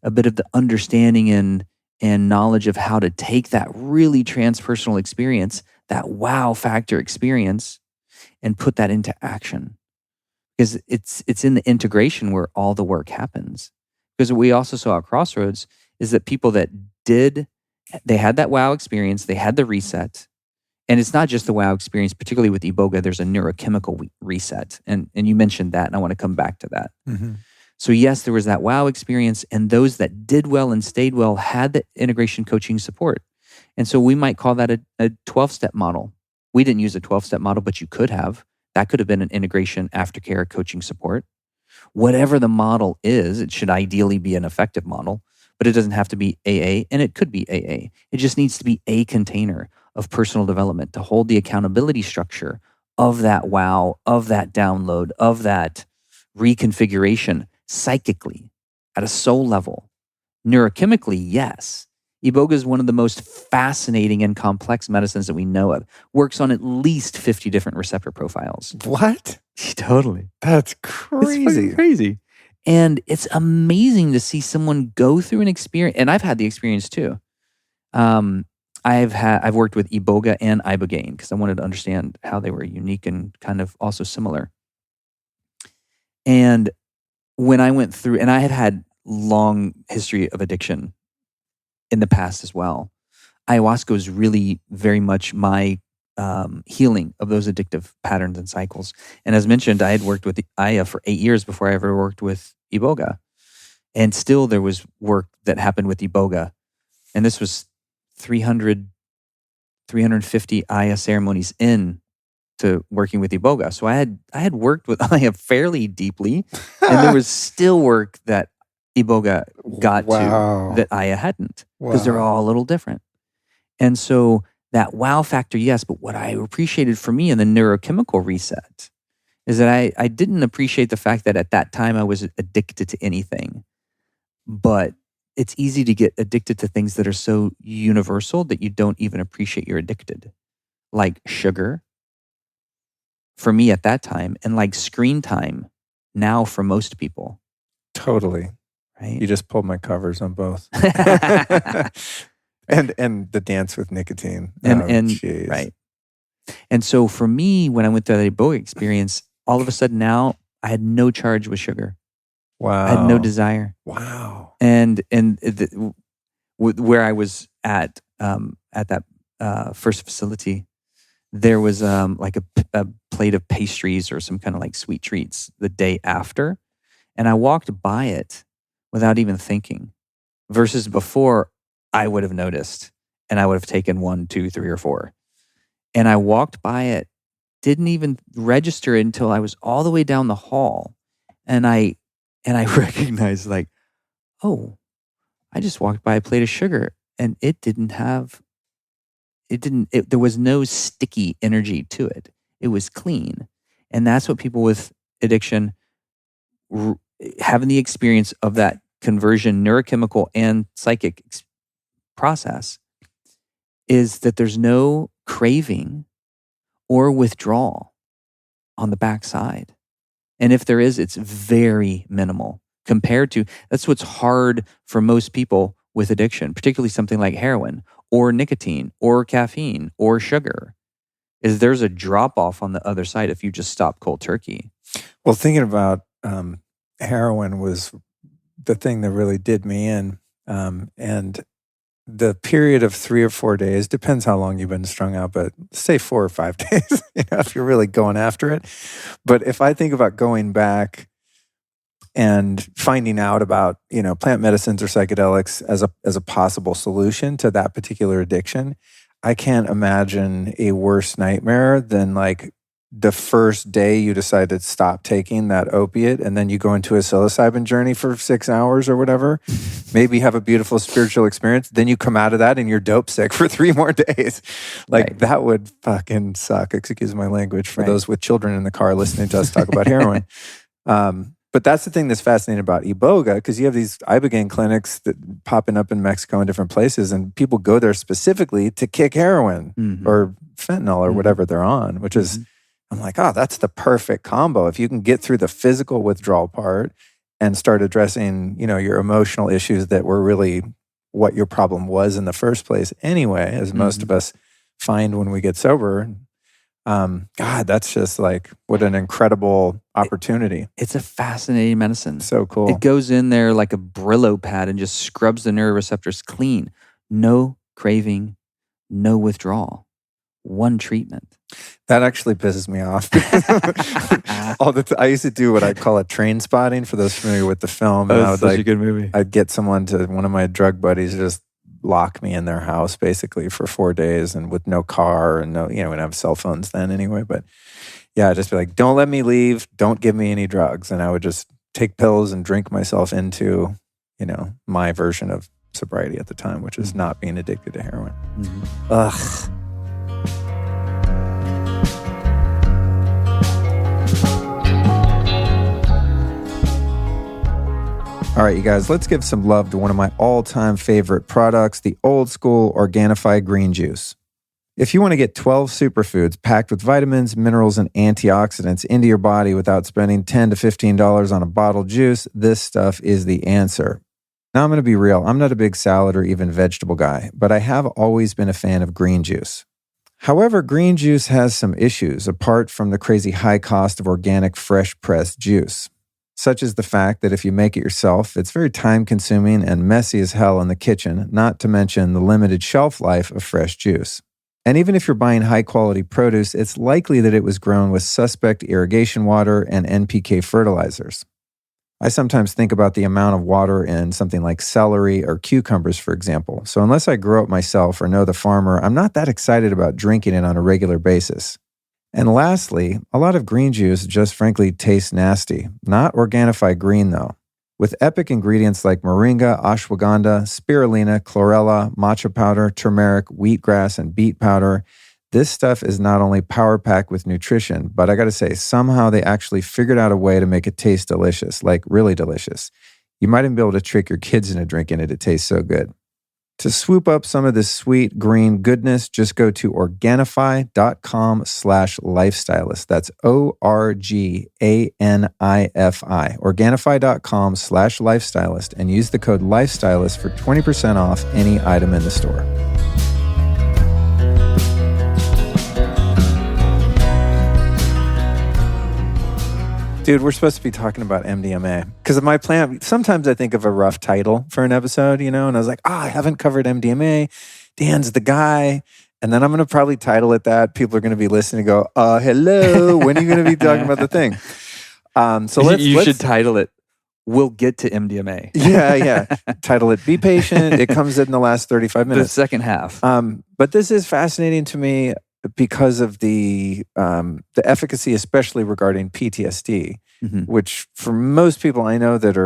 a bit of the understanding and knowledge of how to take that really transpersonal experience, that wow factor experience, and put that into action. Because it's in the integration where all the work happens. Because what we also saw at Crossroads is that people that they had that wow experience, they had the reset. And it's not just the wow experience, particularly with Iboga, there's a neurochemical reset. And you mentioned that, and I want to come back to that. So yes, there was that wow experience, and those that did well and stayed well had the integration coaching support. And so we might call that a 12-step model. We didn't use a 12-step model, but you could have. That could have been an integration aftercare coaching support. Whatever the model is, it should ideally be an effective model, but it doesn't have to be AA, and it could be AA. It just needs to be a container of personal development to hold the accountability structure of that wow, of that download, of that reconfiguration psychically, at a soul level. Neurochemically, yes. Iboga is one of the most fascinating and complex medicines that we know of. Works on at least 50 different receptor profiles. What? Totally. That's It's crazy. fucking crazy. And it's amazing to see someone go through an experience, and I've had the experience too. I've worked with Iboga and Ibogaine because I wanted to understand how they were unique and kind of also similar. And when I went through, and I had long history of addiction in the past as well. Ayahuasca was really very much my healing of those addictive patterns and cycles. And as mentioned, I had worked with Aya for 8 years before I ever worked with Iboga. And still there was work that happened with Iboga. And this was 350 Aya ceremonies in to working with Iboga. So I had worked with Aya fairly deeply, and there was still work that Iboga got to that Aya hadn't, because they're all a little different. And so that wow factor, yes, but what I appreciated for me in the neurochemical reset is that I didn't appreciate the fact that at that time I was addicted to anything. But it's easy to get addicted to things that are so universal that you don't even appreciate you're addicted. Like sugar, for me at that time, and like screen time now for most people. Totally. Right? You just pulled my covers on both. And the dance with nicotine. Geez. Right. And so for me, when I went through that Iboga experience, all of a sudden now I had no charge with sugar. Wow. I had no desire. Wow. And where I was at that first facility, there was like a plate of pastries or some kind of like sweet treats the day after. And I walked by it without even thinking. Versus before, I would have noticed and I would have taken 1, 2, 3, or 4. And I walked by it, didn't even register until I was all the way down the hall. And I recognized like, oh, I just walked by a plate of sugar and there was no sticky energy to it. It was clean. And that's what people with addiction having the experience of that conversion, neurochemical and psychic process, is that there's no craving or withdrawal on the backside. And if there is, it's very minimal compared to, that's what's hard for most people with addiction, particularly something like heroin or nicotine or caffeine or sugar, is there's a drop off on the other side if you just stop cold turkey. Well, thinking about heroin was the thing that really did me in. And the period of 3 or 4 days, depends how long you've been strung out, but say 4 or 5 days, if you're really going after it. But if I think about going back and finding out about, plant medicines or psychedelics as a possible solution to that particular addiction, I can't imagine a worse nightmare than like the first day you decide to stop taking that opiate and then you go into a psilocybin journey for 6 hours or whatever, maybe have a beautiful spiritual experience. Then you come out of that and you're dope sick for 3 more days. Like that would fucking suck. Excuse my language for those with children in the car listening to us talk about heroin. But that's the thing that's fascinating about Iboga, because you have these ibogaine clinics that popping up in Mexico and different places, and people go there specifically to kick heroin or fentanyl or whatever they're on, which is, I'm like, oh, that's the perfect combo. If you can get through the physical withdrawal part and start addressing, your emotional issues that were really what your problem was in the first place anyway, as most of us find when we get sober. God, that's just like, what an incredible opportunity. It's a fascinating medicine. So cool. It goes in there like a Brillo pad and just scrubs the neuroreceptors clean. No craving, no withdrawal. One treatment. That actually pisses me off. I used to do what I call a train spotting, for those familiar with the film. Oh, that's such a good movie. I'd get one of my drug buddies to just lock me in their house basically for 4 days, and with no car and no, we didn't have cell phones then anyway. But yeah, I'd just be like, don't let me leave. Don't give me any drugs. And I would just take pills and drink myself into, my version of sobriety at the time, which is not being addicted to heroin. Ugh. All right, you guys, let's give some love to one of my all-time favorite products, the old school Organifi green juice. If you want to get 12 superfoods packed with vitamins, minerals, and antioxidants into your body without spending $10 to $15 on a bottled juice, this stuff is the answer. Now, I'm going to be real. I'm not a big salad or even vegetable guy, but I have always been a fan of green juice. However, green juice has some issues apart from the crazy high cost of organic, fresh-pressed juice, such as the fact that if you make it yourself, it's very time-consuming and messy as hell in the kitchen, not to mention the limited shelf life of fresh juice. And even if you're buying high-quality produce, it's likely that it was grown with suspect irrigation water and NPK fertilizers. I sometimes think about the amount of water in something like celery or cucumbers, for example. So unless I grow it myself or know the farmer, I'm not that excited about drinking it on a regular basis. And lastly, a lot of green juice just frankly tastes nasty. Not Organifi green, though. With epic ingredients like moringa, ashwagandha, spirulina, chlorella, matcha powder, turmeric, wheatgrass, and beet powder, this stuff is not only power-packed with nutrition, but I gotta say, somehow they actually figured out a way to make it taste delicious, like really delicious. You might even be able to trick your kids into drinking it. It tastes so good. To swoop up some of this sweet green goodness, just go to Organifi.com/lifestylist. That's ORGANIFI. Organifi.com/lifestylist and use the code lifestylist for 20% off any item in the store. Dude, we're supposed to be talking about MDMA. Because of my plan, sometimes I think of a rough title for an episode, and I was like, I haven't covered MDMA. Dan's the guy. And then I'm going to probably title it that. People are going to be listening and go, hello, when are you going to be talking about the thing? So let's should title it, We'll Get to MDMA. Yeah. Title it, Be Patient. It comes in the last 35 minutes. The second half. But this is fascinating to me because of the efficacy, especially regarding PTSD, which for most people I know that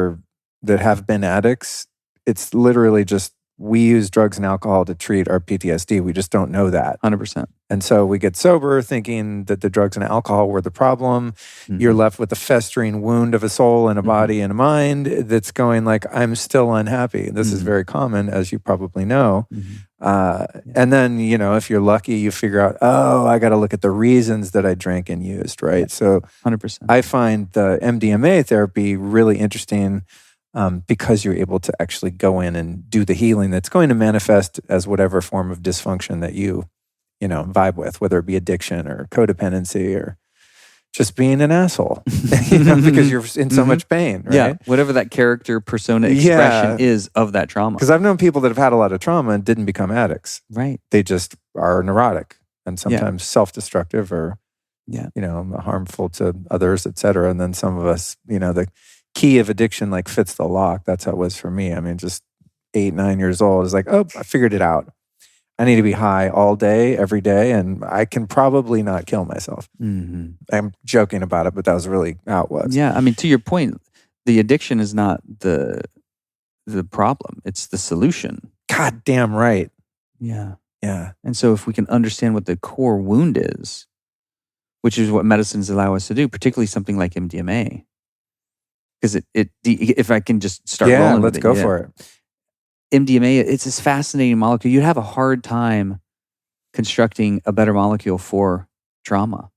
have been addicts, it's literally just we use drugs and alcohol to treat our PTSD. We just don't know that. 100%. And so we get sober thinking that the drugs and alcohol were the problem. You're left with a festering wound of a soul and a body and a mind that's going like, I'm still unhappy. This is very common, as you probably know. And then, if you're lucky, you figure out, I got to look at the reasons that I drank and used, right? Yeah. So 100%. I find the MDMA therapy really interesting because you're able to actually go in and do the healing that's going to manifest as whatever form of dysfunction that you vibe with, whether it be addiction or codependency or just being an asshole, because you're in so much pain, right? Yeah, whatever that character persona expression is of that trauma. Because I've known people that have had a lot of trauma and didn't become addicts. Right. They just are neurotic and sometimes self-destructive or, harmful to others, et cetera. And then some of us, the key of addiction like fits the lock. That's how it was for me. I mean, just 8, 9 years old, it's like, I figured it out. I need to be high all day, every day, and I can probably not kill myself. I'm joking about it, but that was really how it was. Yeah, I mean, to your point, the addiction is not the problem. It's the solution. God damn right. Yeah. Yeah. And so if we can understand what the core wound is, which is what medicines allow us to do, particularly something like MDMA, because if I can just start rolling with it. Let's go for it. MDMA, it's this fascinating molecule. You'd have a hard time constructing a better molecule for trauma.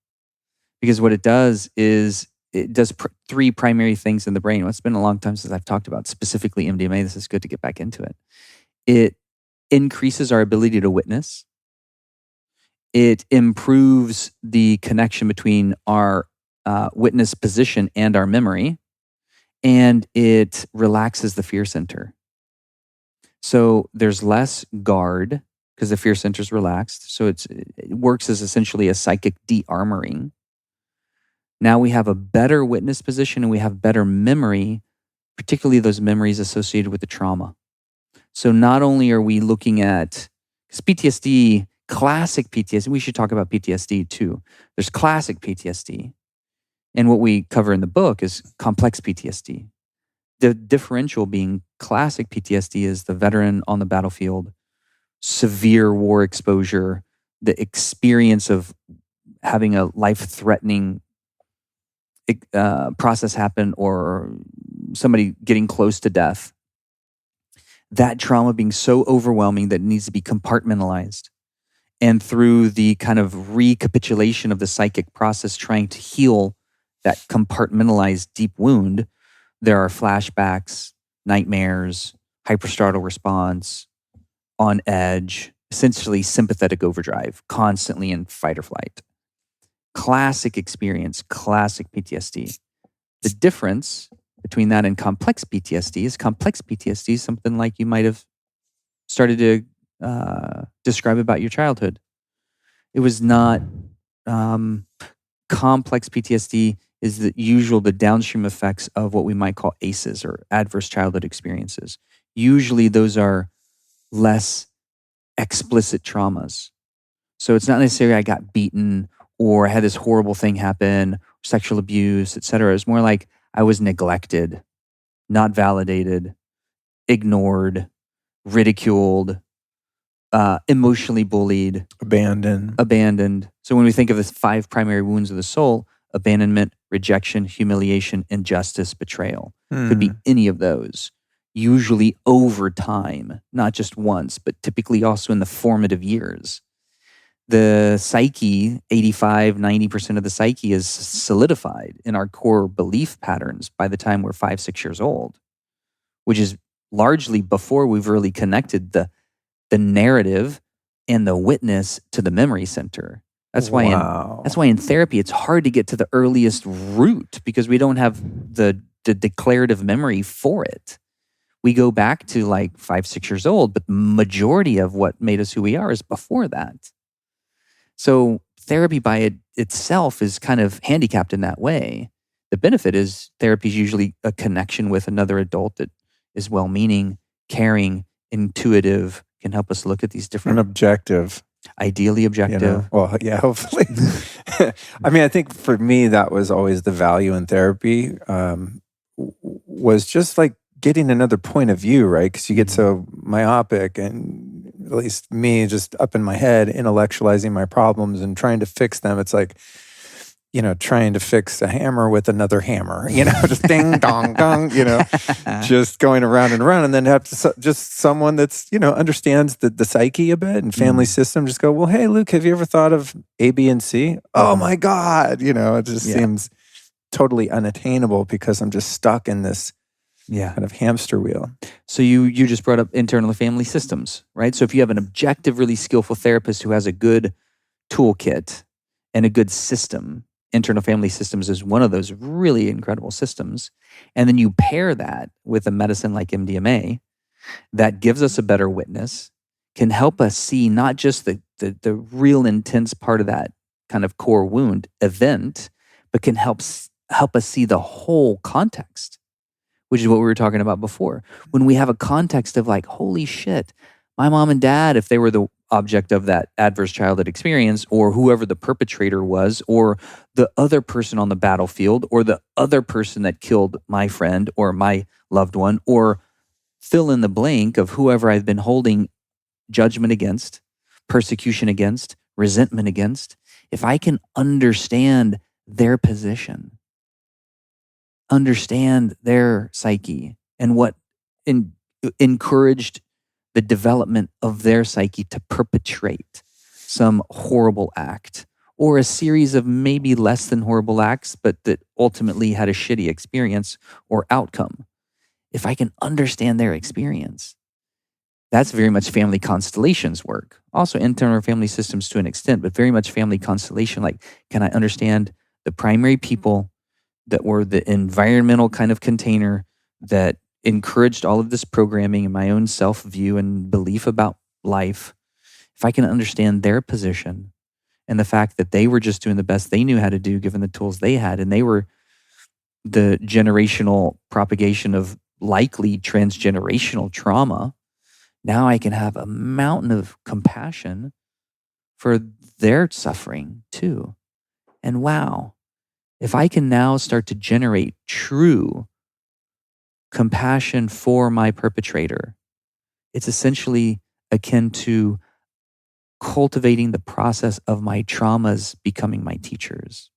Because what it does is it does three primary things in the brain. Well, it's been a long time since I've talked about specifically MDMA. This is good to get back into it. It increases our ability to witness. It improves the connection between our witness position and our memory. And it relaxes the fear center. So there's less guard because the fear center is relaxed. So it works as essentially a psychic de-armoring. Now we have a better witness position and we have better memory, particularly those memories associated with the trauma. So not only are we looking at, because PTSD, classic PTSD, we should talk about PTSD too. There's classic PTSD. And what we cover in the book is complex PTSD. The differential being classic PTSD is the veteran on the battlefield, severe war exposure, the experience of having a life-threatening process happen or somebody getting close to death, that trauma being so overwhelming that it needs to be compartmentalized. And through the kind of recapitulation of the psychic process trying to heal that compartmentalized deep wound, there are flashbacks, nightmares, hyperstartle response, on edge, essentially sympathetic overdrive, constantly in fight or flight. Classic experience, classic PTSD. The difference between that and complex PTSD is something like you might have started to describe about your childhood. It was not complex PTSD is the downstream effects of what we might call ACEs, or adverse childhood experiences. Usually those are less explicit traumas. So it's not necessarily I got beaten or I had this horrible thing happen, sexual abuse, etc. It's more like I was neglected, not validated, ignored, ridiculed, emotionally bullied, abandoned. So when we think of the 5 primary wounds of the soul, abandonment, rejection, humiliation, injustice, betrayal, could be any of those. Usually over time, not just once, but typically also in the formative years. The psyche, 85, 90% of the psyche is solidified in our core belief patterns by the time we're 5, 6 years old, which is largely before we've really connected the narrative and the witness to the memory center. That's why in therapy it's hard to get to the earliest root, because we don't have the declarative memory for it. We go back to like 5, 6 years old, but the majority of what made us who we are is before that. So therapy by itself is kind of handicapped in that way. The benefit is therapy is usually a connection with another adult that is well-meaning, caring, intuitive, can help us look at these different... And objective. Ideally objective. You know? Well, yeah, hopefully. I mean, I think for me, that was always the value in therapy, was just like getting another point of view, right? Because you get so myopic, and at least me, just up in my head, intellectualizing my problems and trying to fix them. It's like, you know, trying to fix a hammer with another hammer, you know, just ding, dong, dong, you know, just going around and around, and then have to just someone that's, you know, understands the psyche a bit and family system, just go, well, hey, Luke, have you ever thought of A, B, and C? Oh my God. You know, it just seems totally unattainable because I'm just stuck in this kind of hamster wheel. So you just brought up internal family systems, right? So if you have an objective, really skillful therapist who has a good toolkit and a good system, internal family systems is one of those really incredible systems. And then you pair that with a medicine like MDMA that gives us a better witness, can help us see not just the real intense part of that kind of core wound event, but can help us see the whole context, which is what we were talking about before. When we have a context of like, holy shit, my mom and dad, if they were the object of that adverse childhood experience, or whoever the perpetrator was, or the other person on the battlefield, or the other person that killed my friend or my loved one, or fill in the blank of whoever I've been holding judgment against, persecution against, resentment against, if I can understand their position, understand their psyche, and what encouraged the development of their psyche to perpetrate some horrible act, or a series of maybe less than horrible acts, but that ultimately had a shitty experience or outcome. If I can understand their experience, that's very much family constellations work. Also internal family systems to an extent, but very much family constellation. Like, can I understand the primary people that were the environmental kind of container that encouraged all of this programming and my own self-view and belief about life? If I can understand their position and the fact that they were just doing the best they knew how to do given the tools they had, and they were the generational propagation of likely transgenerational trauma, now I can have a mountain of compassion for their suffering too. And wow, if I can now start to generate true compassion for my perpetrator, it's essentially akin to cultivating the process of my traumas becoming my teachers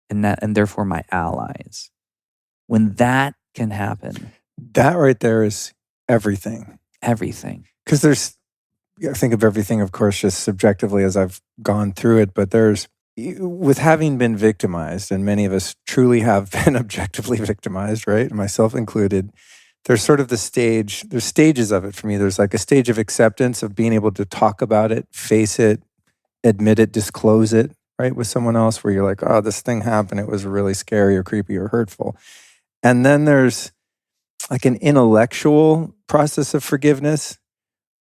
and therefore my allies. When that can happen. That right there is everything. Everything. Because I think of everything, of course, just subjectively as I've gone through it, but with having been victimized, and many of us truly have been objectively victimized, right? Myself included, there's sort of there's stages of it for me. There's like a stage of acceptance of being able to talk about it, face it, admit it, disclose it, right? With someone else where you're like, oh, this thing happened. It was really scary or creepy or hurtful. And then there's like an intellectual process of forgiveness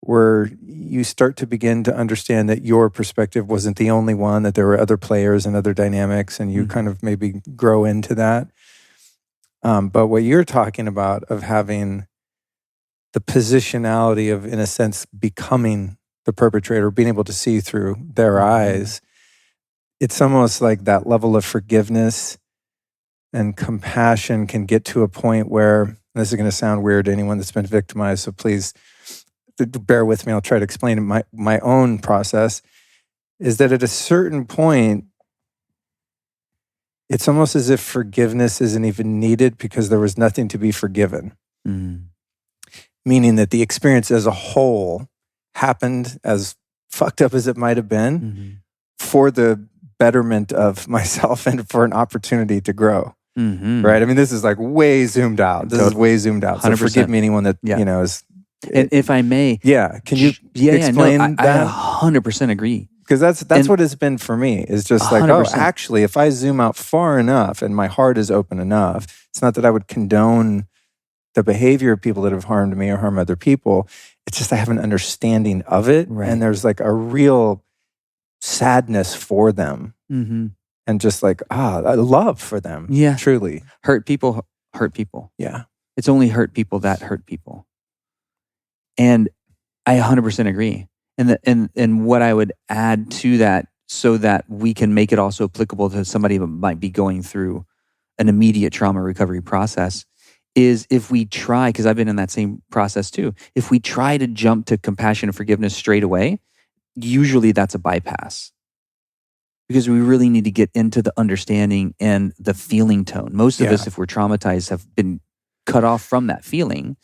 where you start to begin to understand that your perspective wasn't the only one, that there were other players and other dynamics, and you kind of maybe grow into that. But what you're talking about of having the positionality of, in a sense, becoming the perpetrator, being able to see through their eyes, it's almost like that level of forgiveness and compassion can get to a point where, this is going to sound weird to anyone that's been victimized, so please bear with me. I'll try to explain my own process, is that at a certain point, it's almost as if forgiveness isn't even needed because there was nothing to be forgiven. Meaning that the experience as a whole happened, as fucked up as it might have been, for the betterment of myself and for an opportunity to grow. Right? I mean, this is like way zoomed out. This is way zoomed out. So 100%. forgive me anyone that, is... And if I may... Yeah. Can you explain that? I 100% agree. Because that's what it's been for me, is just like, 100%. Actually, if I zoom out far enough and my heart is open enough, it's not that I would condone the behavior of people that have harmed me or harm other people. It's just I have an understanding of it. Right. And there's like a real sadness for them. And just like, a love for them. Yeah. Truly. Hurt people hurt people. Yeah. It's only hurt people that hurt people. And I 100% agree. And what I would add to that, so that we can make it also applicable to somebody who might be going through an immediate trauma recovery process, is if we try, because I've been in that same process too, if we try to jump to compassion and forgiveness straight away, usually that's a bypass. Because we really need to get into the understanding and the feeling tone. Most of us, if we're traumatized, have been cut off from that feeling.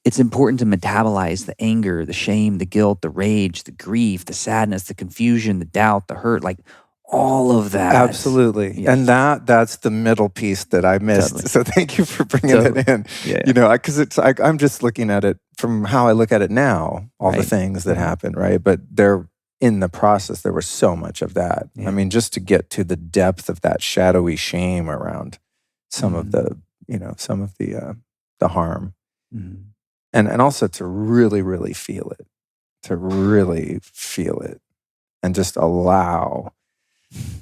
It's important to metabolize the anger, the shame, the guilt, the rage, the grief, the sadness, the confusion, the doubt, the hurt, like all of that. Absolutely. Yes. And that's the middle piece that I missed. Totally. So thank you for bringing it in. Yeah. Because it's like, I'm just looking at it from how I look at it now, all the things that happen, right? But they're in the process, there was so much of that. Yeah. I mean, just to get to the depth of that shadowy shame around some of the, the harm. And also to really, really feel it, and just allow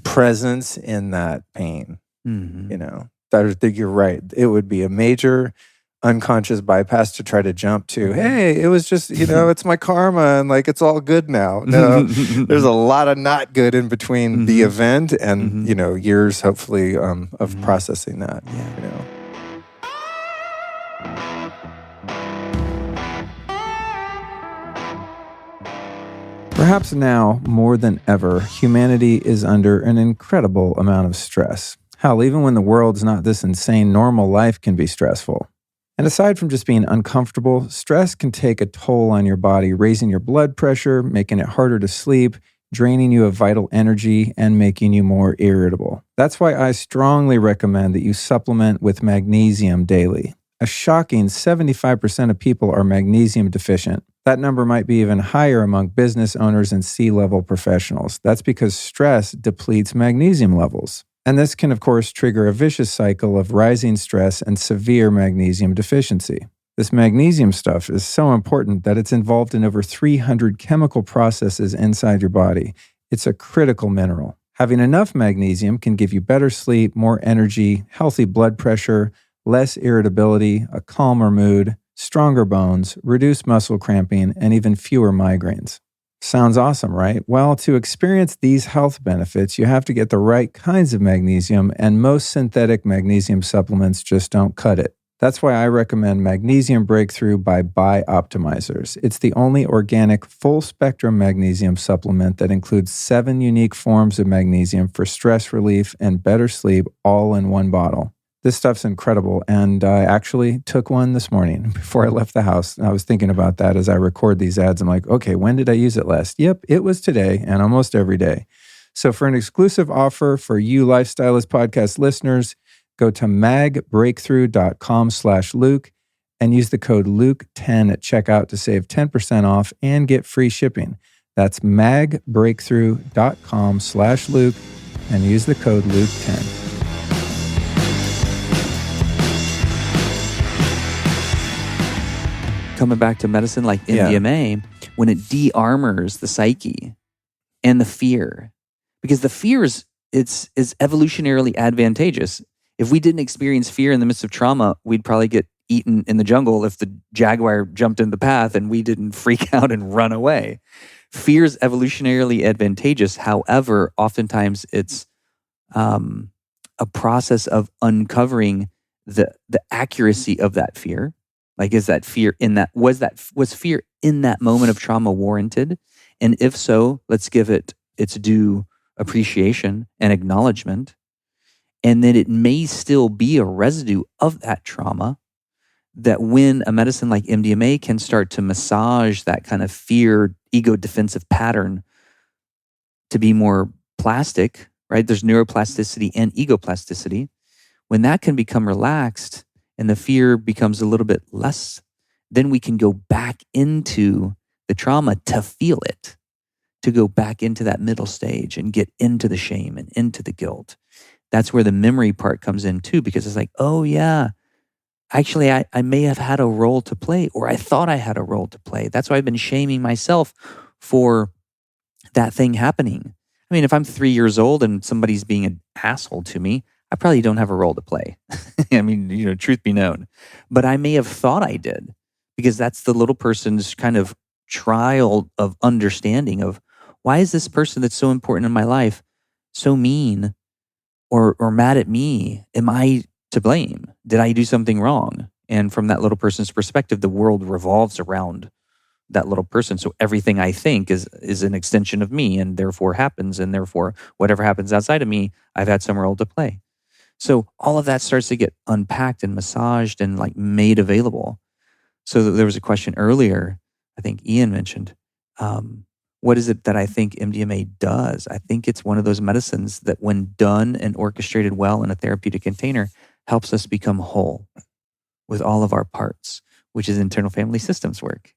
presence in that pain. You're right. It would be a major unconscious bypass to try to jump to, hey, it was just, it's my karma and like it's all good now. No, there's a lot of not good in between the event and, years, hopefully, of processing that, Perhaps now, more than ever, humanity is under an incredible amount of stress. Hell, even when the world's not this insane, normal life can be stressful. And aside from just being uncomfortable, stress can take a toll on your body, raising your blood pressure, making it harder to sleep, draining you of vital energy, and making you more irritable. That's why I strongly recommend that you supplement with magnesium daily. A shocking 75% of people are magnesium deficient. That number might be even higher among business owners and C-level professionals. That's because stress depletes magnesium levels. And this can, of course, trigger a vicious cycle of rising stress and severe magnesium deficiency. This magnesium stuff is so important that it's involved in over 300 chemical processes inside your body. It's a critical mineral. Having enough magnesium can give you better sleep, more energy, healthy blood pressure, less irritability, a calmer mood, stronger bones, reduced muscle cramping, and even fewer migraines. Sounds awesome, right? Well, to experience these health benefits, you have to get the right kinds of magnesium, and most synthetic magnesium supplements just don't cut it. That's why I recommend Magnesium Breakthrough by Bioptimizers. It's the only organic, full-spectrum magnesium supplement that includes 7 unique forms of magnesium for stress relief and better sleep all in one bottle. This stuff's incredible. And I actually took one this morning before I left the house. I was thinking about that as I record these ads. I'm like, okay, when did I use it last? Yep, it was today and almost every day. So for an exclusive offer for you Lifestylist podcast listeners, go to magbreakthrough.com/Luke and use the code Luke10 at checkout to save 10% off and get free shipping. That's magbreakthrough.com/Luke and use the code Luke10. Coming back to medicine like MDMA, when it de-armors the psyche and the fear, because the fear is evolutionarily advantageous. If we didn't experience fear in the midst of trauma, we'd probably get eaten in the jungle if the jaguar jumped in the path and we didn't freak out and run away. Fear is evolutionarily advantageous. However, oftentimes it's a process of uncovering the accuracy of that fear. Like, is that fear in that, was fear in that moment of trauma warranted? And if so, let's give it its due appreciation and acknowledgement. And then it may still be a residue of that trauma that when a medicine like MDMA can start to massage that kind of fear, ego defensive pattern to be more plastic, right? There's neuroplasticity and egoplasticity. When that can become relaxed, and the fear becomes a little bit less, then we can go back into the trauma to feel it, to go back into that middle stage and get into the shame and into the guilt. That's where the memory part comes in too, because it's like, oh yeah, actually I may have had a role to play, or I thought I had a role to play. That's why I've been shaming myself for that thing happening. I mean, if I'm 3 years old and somebody's being an asshole to me, I probably don't have a role to play. I mean, truth be known. But I may have thought I did, because that's the little person's kind of trial of understanding of, why is this person that's so important in my life so mean or mad at me? Am I to blame? Did I do something wrong? And from that little person's perspective, the world revolves around that little person. So everything I think is an extension of me, and therefore happens, and therefore whatever happens outside of me, I've had some role to play. So all of that starts to get unpacked and massaged and like made available. So there was a question earlier, I think Ian mentioned, what is it that I think MDMA does? I think it's one of those medicines that when done and orchestrated well in a therapeutic container, helps us become whole with all of our parts, which is internal family systems work.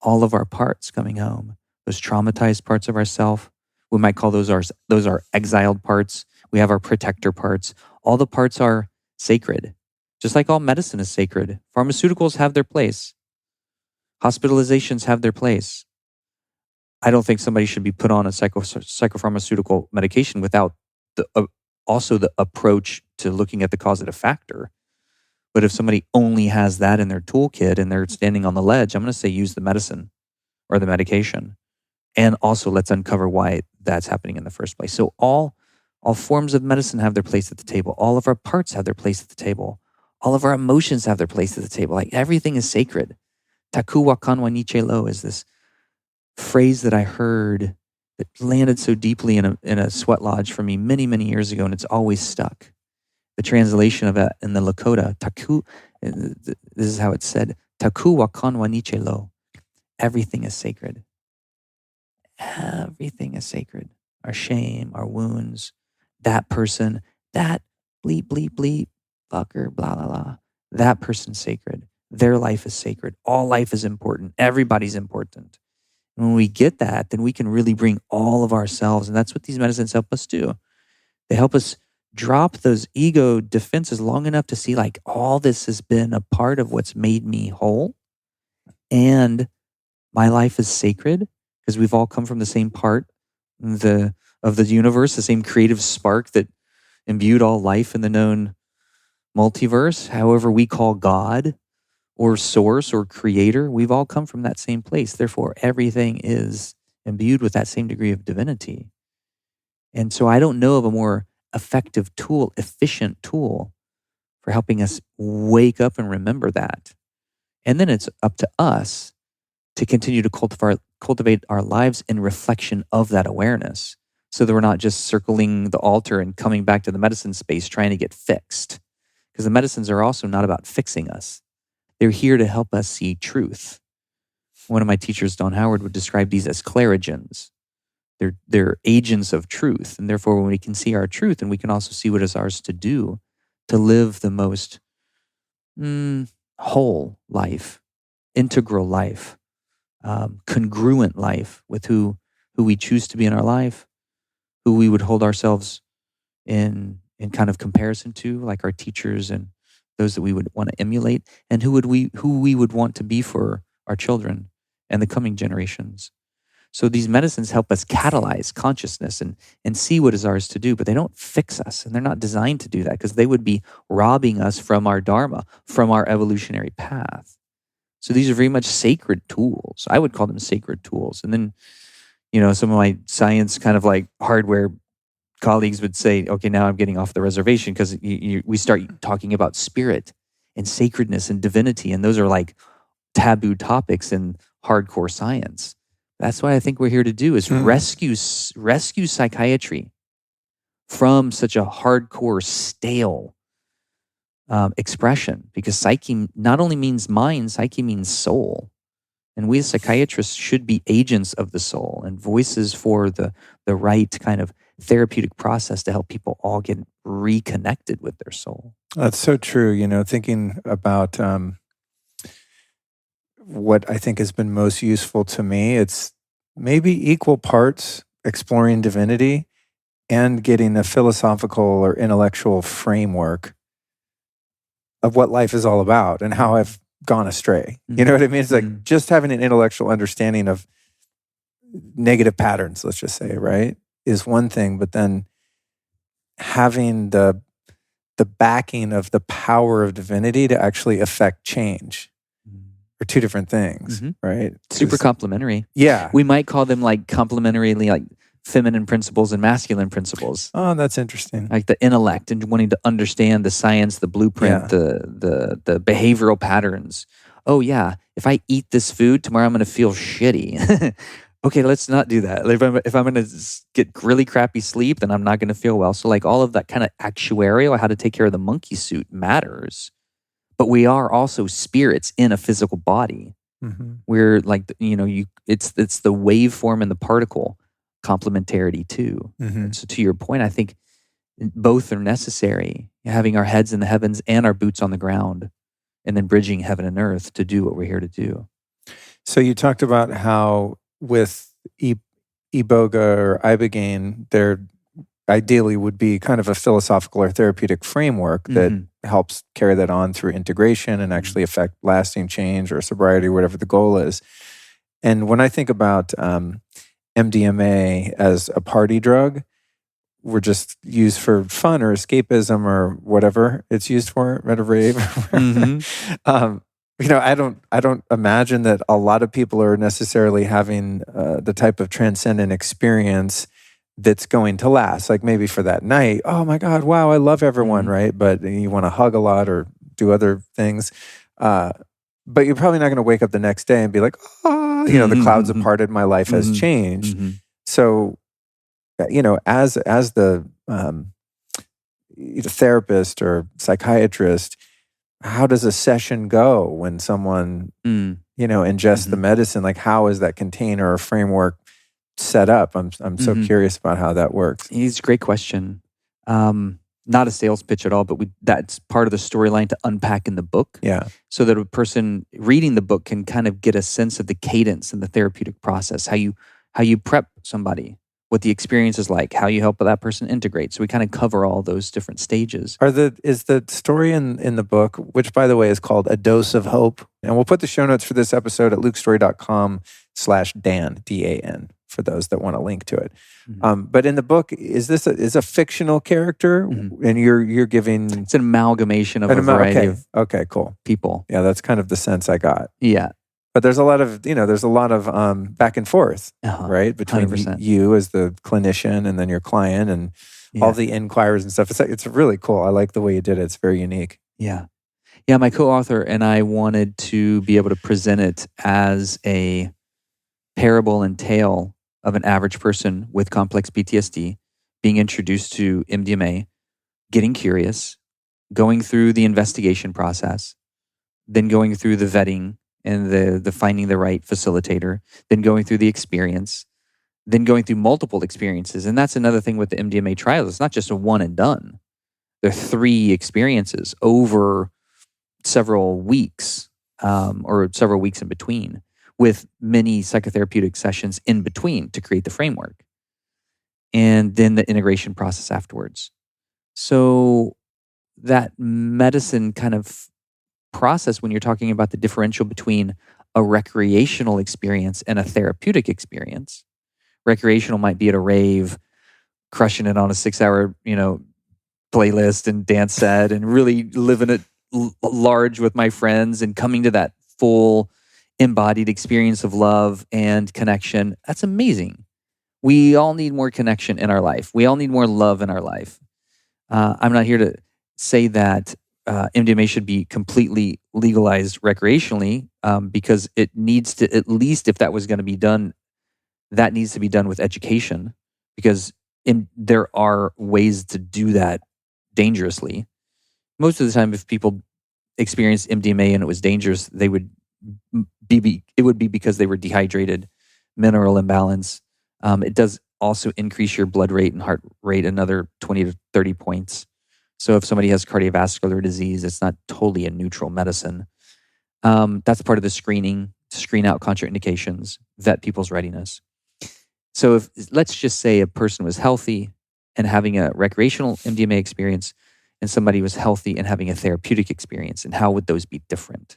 All of our parts coming home, those traumatized parts of ourself, we might call those our exiled parts. We have our protector parts. All the parts are sacred, just like all medicine is sacred. Pharmaceuticals have their place. Hospitalizations have their place. I don't think somebody should be put on a psychopharmaceutical medication without also the approach to looking at the causative factor. But if somebody only has that in their toolkit and they're standing on the ledge, I'm going to say use the medicine or the medication. And also let's uncover why that's happening in the first place. So all forms of medicine have their place at the table. All of our parts have their place at the table. All of our emotions have their place at the table. Like everything is sacred. Taku wakanwa niche lo is this phrase that I heard that landed so deeply in a sweat lodge for me many, many years ago, and it's always stuck. The translation of it in the Lakota, taku, this is how it's said, taku wakanwa niche lo. Everything is sacred. Everything is sacred. Our shame, our wounds, that person, that bleep, bleep, bleep, fucker, blah, blah, blah. That person's sacred. Their life is sacred. All life is important. Everybody's important. And when we get that, then we can really bring all of ourselves. And that's what these medicines help us do. They help us drop those ego defenses long enough to see like all this has been a part of what's made me whole. And my life is sacred because we've all come from the same part of the universe, the same creative spark that imbued all life in the known multiverse, however we call God or source or creator. We've all come from that same place. Therefore, everything is imbued with that same degree of divinity. And so I don't know of a more effective tool, efficient tool for helping us wake up and remember that. And then it's up to us to continue to cultivate our lives in reflection of that awareness so that we're not just circling the altar and coming back to the medicine space trying to get fixed. Because the medicines are also not about fixing us. They're here to help us see truth. One of my teachers, Don Howard, would describe these as clarigens. They're agents of truth. And therefore, when we can see our truth, and we can also see what is ours to do to live the most whole life, integral life, congruent life with who we choose to be in our life, who we would hold ourselves in kind of comparison to, like our teachers and those that we would want to emulate, and who we would want to be for our children and the coming generations. So these medicines help us catalyze consciousness and see what is ours to do, but they don't fix us, and they're not designed to do that, because they would be robbing us from our dharma, from our evolutionary path. So these are very much sacred tools. I would call them sacred tools. And then, some of my science kind of like hardware colleagues would say, okay, now I'm getting off the reservation, because we start talking about spirit and sacredness and divinity, and those are like taboo topics in hardcore science. That's what I think we're here to do, is rescue psychiatry from such a hardcore, stale expression, because psyche not only means mind, psyche means soul. And we as psychiatrists should be agents of the soul and voices for the right kind of therapeutic process to help people all get reconnected with their soul. That's so true. Thinking about what I think has been most useful to me, it's maybe equal parts exploring divinity and getting a philosophical or intellectual framework of what life is all about and how I've gone astray. You know what I mean? It's like just having an intellectual understanding of negative patterns, let's just say, right, is one thing, but then having the backing of the power of divinity to actually affect change are two different things, right? Super complementary. Yeah. We might call them like complementarily, like feminine principles and masculine principles. Oh, that's interesting. Like the intellect and wanting to understand the science, the blueprint, the behavioral patterns. Oh yeah, if I eat this food tomorrow, I'm going to feel shitty. Okay, let's not do that. If I'm going to get really crappy sleep, then I'm not going to feel well. So like all of that kind of actuarial, how to take care of the monkey suit matters. But we are also spirits in a physical body. We're like, it's the waveform and the particle complementarity too. So to your point, I think both are necessary. Having our heads in the heavens and our boots on the ground, and then bridging heaven and earth to do what we're here to do. So you talked about how with Iboga or Ibogaine, there ideally would be kind of a philosophical or therapeutic framework that helps carry that on through integration and actually affect lasting change or sobriety, whatever the goal is. And when I think about MDMA as a party drug, we're just used for fun or escapism or whatever it's used for at a rave. I don't imagine that a lot of people are necessarily having the type of transcendent experience that's going to last. Like maybe for that night, oh my God, wow, I love everyone, right? But you want to hug a lot or do other things. But you're probably not going to wake up the next day and be like, the clouds have parted, my life has changed. So, as the therapist or psychiatrist, how does a session go when someone, ingests the medicine? Like, how is that container or framework set up? I'm so curious about how that works. It's a great question. Not a sales pitch at all, but that's part of the storyline to unpack in the book. Yeah. So that a person reading the book can kind of get a sense of the cadence and the therapeutic process, how you prep somebody, what the experience is like, how you help that person integrate. So we kind of cover all those different stages. Is the story in the book, which by the way is called A Dose of Hope, and we'll put the show notes for this episode at lukestory.com/Dan, D-A-N, for those that want to link to it. But in the book, is a fictional character, and you're giving? It's an amalgamation of a variety of cool people. Yeah, that's kind of the sense I got. Yeah. But there's a lot of back and forth, right, between 100%. You as the clinician and then your client and all the inquiries and stuff. It's really cool. I like the way you did it. It's very unique. Yeah. Yeah, my co-author and I wanted to be able to present it as a parable and tale of an average person with complex PTSD being introduced to MDMA, getting curious, going through the investigation process, then going through the vetting and the finding the right facilitator, then going through the experience, then going through multiple experiences. And that's another thing with the MDMA trials. It's not just a one and done. There are 3 experiences over several weeks, or several weeks in between, with many psychotherapeutic sessions in between to create the framework. And then the integration process afterwards. So that medicine kind of process, when you're talking about the differential between a recreational experience and a therapeutic experience, recreational might be at a rave, crushing it on a 6-hour, playlist and dance set and really living it large with my friends and coming to that full embodied experience of love and connection. That's amazing. We all need more connection in our life. We all need more love in our life. I'm not here to say that MDMA should be completely legalized recreationally, because it needs to, at least if that was going to be done, that needs to be done with education, because there are ways to do that dangerously. Most of the time, if people experienced MDMA and it was dangerous, it would be because they were dehydrated, mineral imbalance. It does also increase your blood rate and heart rate another 20 to 30 points. So if somebody has cardiovascular disease, it's not totally a neutral medicine. That's part of the screening, screen out contraindications, vet people's readiness. So let's just say a person was healthy and having a recreational MDMA experience, and somebody was healthy and having a therapeutic experience, and how would those be different?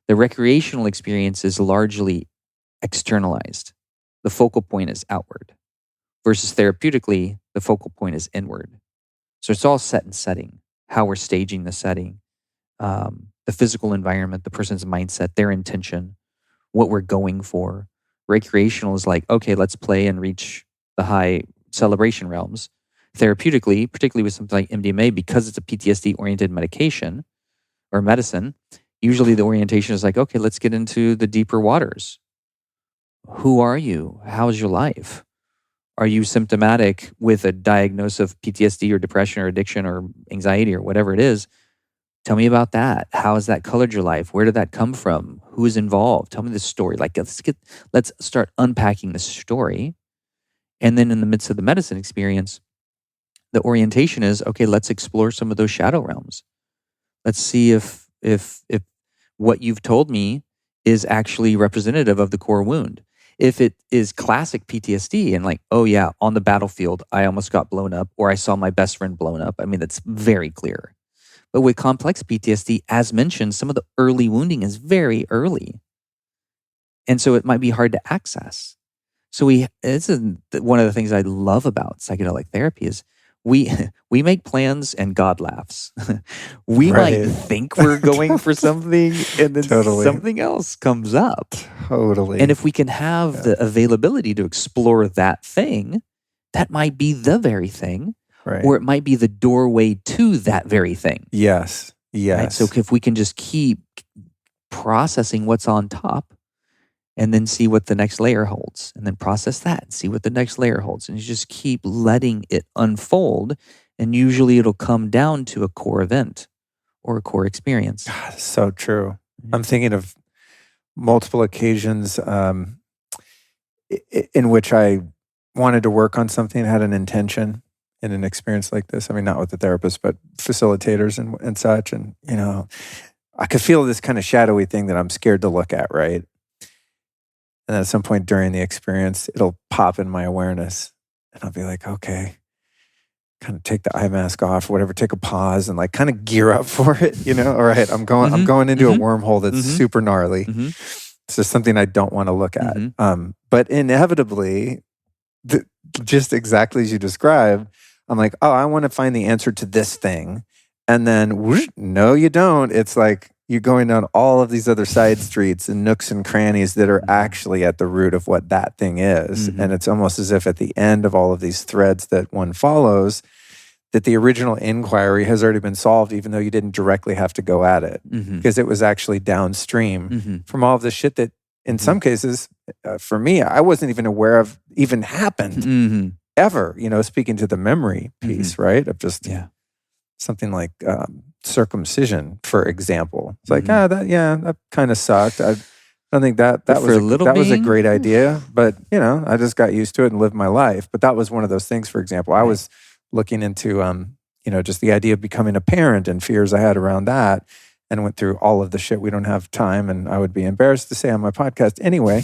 The recreational experience is largely externalized. The focal point is outward, versus therapeutically, the focal point is inward. So it's all set and setting, how we're staging the setting, the physical environment, the person's mindset, their intention, what we're going for. Recreational is like, okay, let's play and reach the high celebration realms. Therapeutically, particularly with something like MDMA, because it's a PTSD-oriented medication or medicine, usually the orientation is like, okay, let's get into the deeper waters. Who are you? How's your life? Are you symptomatic with a diagnosis of PTSD or depression or addiction or anxiety or whatever it is? Tell me about that. How has that colored your life? Where did that come from? Who is involved? Tell me the story. Like, let's start unpacking the story. And then in the midst of the medicine experience, the orientation is, okay, let's explore some of those shadow realms. Let's see if what you've told me is actually representative of the core wound. If it is classic PTSD and like, oh yeah, on the battlefield, I almost got blown up, or I saw my best friend blown up. I mean, that's very clear. But with complex PTSD, as mentioned, some of the early wounding is very early. And so it might be hard to access. So this is one of the things I love about psychedelic therapy is we make plans and God laughs. We might think we're going for something, and then something else comes up. Totally. And if we can have the availability to explore that thing, that might be the very thing, or it might be the doorway to that very thing. Yes. Right? So if we can just keep processing what's on top, and then see what the next layer holds, and then process that and see what the next layer holds. And you just keep letting it unfold, and usually it'll come down to a core event or a core experience. God, so true. I'm thinking of multiple occasions in which I wanted to work on something, had an intention in an experience like this. I mean, not with the therapist, but facilitators and such. And, I could feel this kind of shadowy thing that I'm scared to look at, right? And then at some point during the experience, it'll pop in my awareness, and I'll be like, okay, kind of take the eye mask off, whatever, take a pause and like kind of gear up for it, All right, I'm going into a wormhole that's super gnarly. It's just something I don't want to look at. But inevitably, just exactly as you described, I'm like, oh, I want to find the answer to this thing. And then, whoosh, no, you don't. It's like, you're going down all of these other side streets and nooks and crannies that are actually at the root of what that thing is. And it's almost as if at the end of all of these threads that one follows, that the original inquiry has already been solved, even though you didn't directly have to go at it, because it was actually downstream from all of the shit that in some cases, for me, I wasn't even aware of even happened ever, speaking to the memory piece, right? Of just something like circumcision, for example. It's like, that kind of sucked. I don't think that was a great idea, but I just got used to it and lived my life. But that was one of those things. For example, I was looking into just the idea of becoming a parent and fears I had around that, and went through all of the shit we don't have time, and I would be embarrassed to say on my podcast anyway.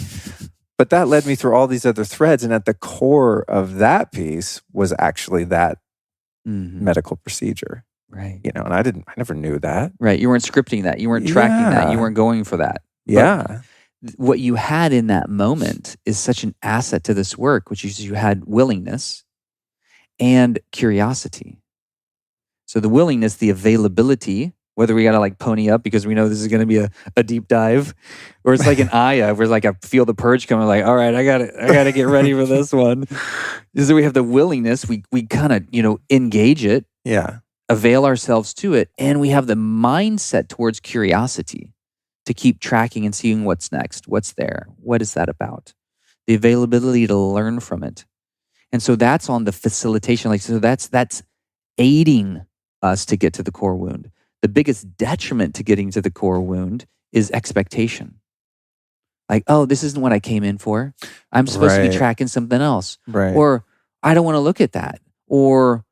But that led me through all these other threads, and at the core of that piece was actually that medical procedure. Right. And I never knew that. Right. You weren't scripting that. You weren't tracking that. You weren't going for that. Yeah. But what you had in that moment is such an asset to this work, which is you had willingness and curiosity. So the willingness, the availability, whether we got to like pony up because we know this is going to be a deep dive, or it's like an Aya where like I feel the purge coming, like, all right, I got to get ready for this one. So we have the willingness, we kind of, engage it. Yeah. Avail ourselves to it, and we have the mindset towards curiosity to keep tracking and seeing what's next, what's there, what is that about, the availability to learn from it. And so that's on the facilitation, so that's aiding us to get to the core wound. The biggest detriment to getting to the core wound is expectation. Like, oh, this isn't what I came in for. I'm supposed to be tracking something else. Right. Or I don't want to look at that. Or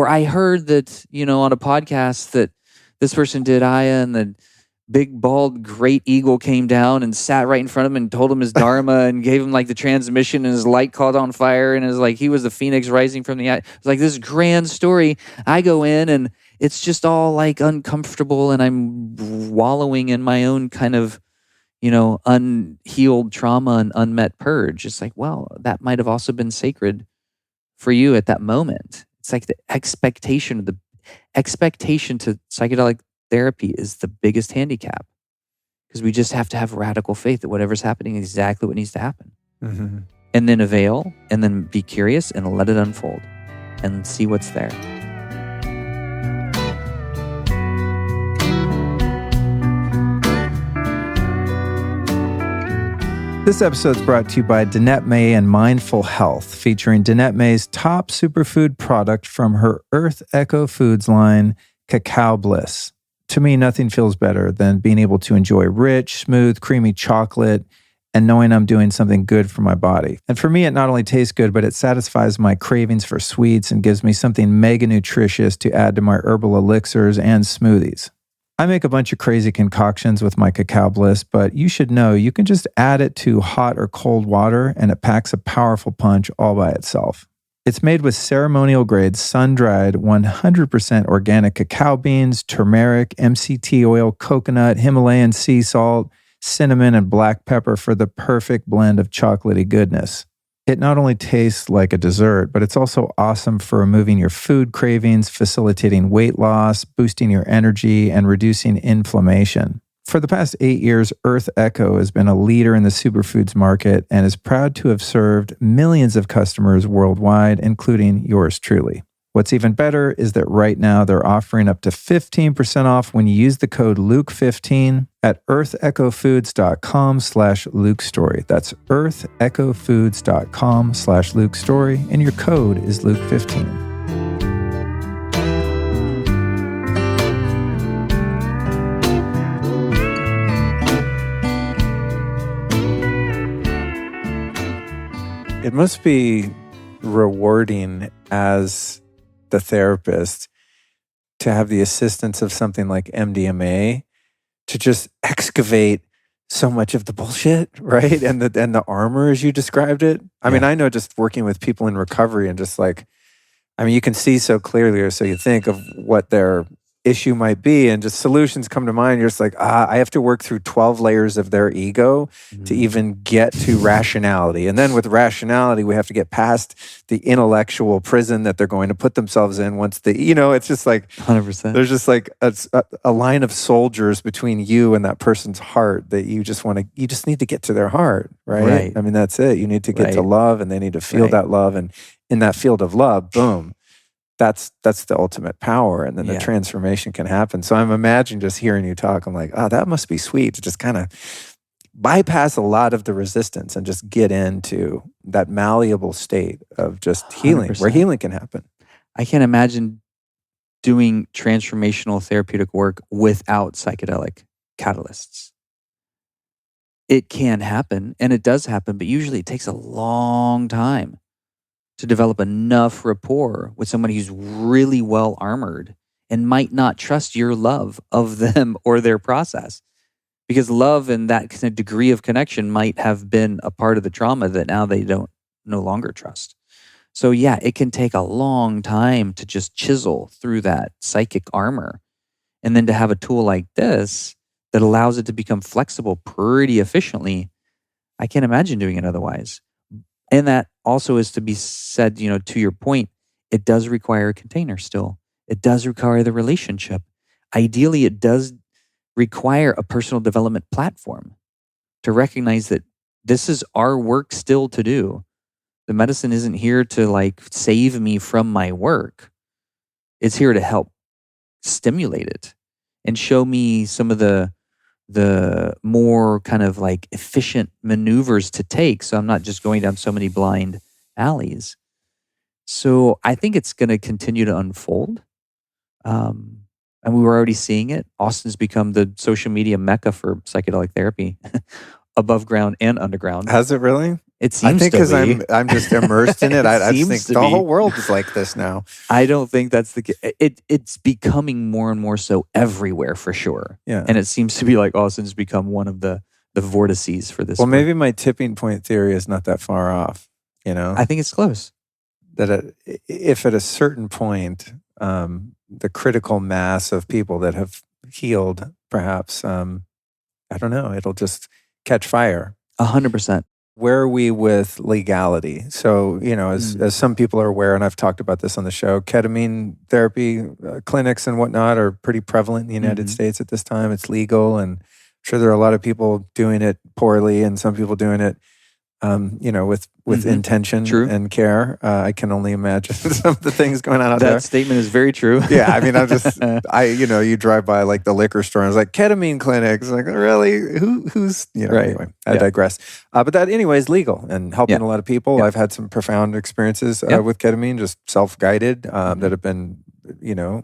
I heard that, on a podcast that this person did Aya, and the big, bald, great eagle came down and sat right in front of him and told him his dharma and gave him like the transmission, and his light caught on fire, and it was like he was the phoenix rising from the eye. It's like this grand story. I go in and it's just all like uncomfortable, and I'm wallowing in my own kind of, unhealed trauma and unmet purge. It's like, well, that might have also been sacred for you at that moment. It's like the expectation to psychedelic therapy is the biggest handicap, because we just have to have radical faith that whatever's happening is exactly what needs to happen. Mm-hmm. And then avail, and then be curious and let it unfold and see what's there. This episode is brought to you by Danette May and Mindful Health, featuring Danette May's top superfood product from her Earth Echo Foods line, Cacao Bliss. To me, nothing feels better than being able to enjoy rich, smooth, creamy chocolate and knowing I'm doing something good for my body. And for me, it not only tastes good, but it satisfies my cravings for sweets and gives me something mega nutritious to add to my herbal elixirs and smoothies. I make a bunch of crazy concoctions with my Cacao Bliss, but you should know you can just add it to hot or cold water and it packs a powerful punch all by itself. It's made with ceremonial grade, sun-dried, 100% organic cacao beans, turmeric, MCT oil, coconut, Himalayan sea salt, cinnamon, and black pepper for the perfect blend of chocolatey goodness. It not only tastes like a dessert, but it's also awesome for removing your food cravings, facilitating weight loss, boosting your energy, and reducing inflammation. For the past 8 years, Earth Echo has been a leader in the superfoods market and is proud to have served millions of customers worldwide, including yours truly. What's even better is that right now they're offering up to 15% off when you use the code Luke15 at earthechofoods.com/LukeStory. That's earthechofoods.com/LukeStory, and your code is Luke15. It must be rewarding as the therapist to have the assistance of something like MDMA to just excavate so much of the bullshit, right? And the armor, as you described it. I mean, I know just working with people in recovery and just like, you can see so clearly, or so you think, of what their issue might be, and just solutions come to mind. You're just like, I have to work through 12 layers of their ego to even get to rationality. And then with rationality, we have to get past the intellectual prison that they're going to put themselves in once it's just like 100%. There's just like a line of soldiers between you and that person's heart that you just need to get to their heart, right? I mean, that's it. You need to get to love, and they need to feel that love. And in that field of love, boom, that's the ultimate power, and then the transformation can happen. So I'm imagining just hearing you talk, I'm like, that must be sweet to just kind of bypass a lot of the resistance and just get into that malleable state of just healing, 100%. Where healing can happen. I can't imagine doing transformational therapeutic work without psychedelic catalysts. It can happen, and it does happen, but usually it takes a long time to develop enough rapport with somebody who's really well armored and might not trust your love of them or their process. Because love and that kind of degree of connection might have been a part of the trauma that now they don't no longer trust. So yeah, it can take a long time to just chisel through that psychic armor. And then to have a tool like this that allows it to become flexible pretty efficiently, I can't imagine doing it otherwise. And that also is to be said, to your point, it does require a container still. It does require the relationship. Ideally, it does require a personal development platform to recognize that this is our work still to do. The medicine isn't here to save me from my work. It's here to help stimulate it and show me some of the more kind of efficient maneuvers to take, so I'm not just going down so many blind alleys. So I think it's going to continue to unfold. And we were already seeing it. Austin's become the social media mecca for psychedelic therapy, above ground and underground. Has it really? It seems I think to because be. I'm just immersed in it. I just think seems to the be. whole world is like this now. I don't think that's the case. It's becoming more and more so everywhere for sure. Yeah. And it seems to be like Austin's become one of the vortices for this. Well, work. maybe my tipping point theory is not that far off. I think it's close. That if at a certain point, the critical mass of people that have healed, perhaps, I don't know, it'll just catch fire. 100%. Where are we with legality? So, as some people are aware, and I've talked about this on the show, ketamine therapy clinics and whatnot are pretty prevalent in the United States at this time. It's legal, and I'm sure there are a lot of people doing it poorly and some people doing it, with intention and care. I can only imagine some of the things going on out there. That statement is very true. Yeah, I mean, you drive by the liquor store and it's like ketamine clinics. Like, really? Who's, right. Anyway, I digress. But that anyway is legal and helping a lot of people. Yeah. I've had some profound experiences with ketamine, just self-guided, that have been,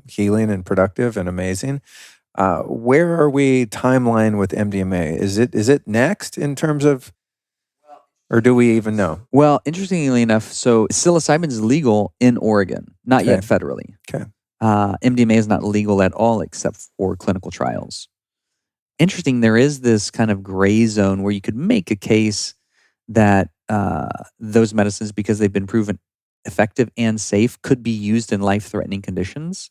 healing and productive and amazing. Where are we timeline with MDMA? Is it next in terms of, or do we even know? Well, interestingly enough, so psilocybin is legal in Oregon, not yet federally. Okay. MDMA is not legal at all except for clinical trials. Interesting, there is this kind of gray zone where you could make a case that those medicines, because they've been proven effective and safe, could be used in life-threatening conditions.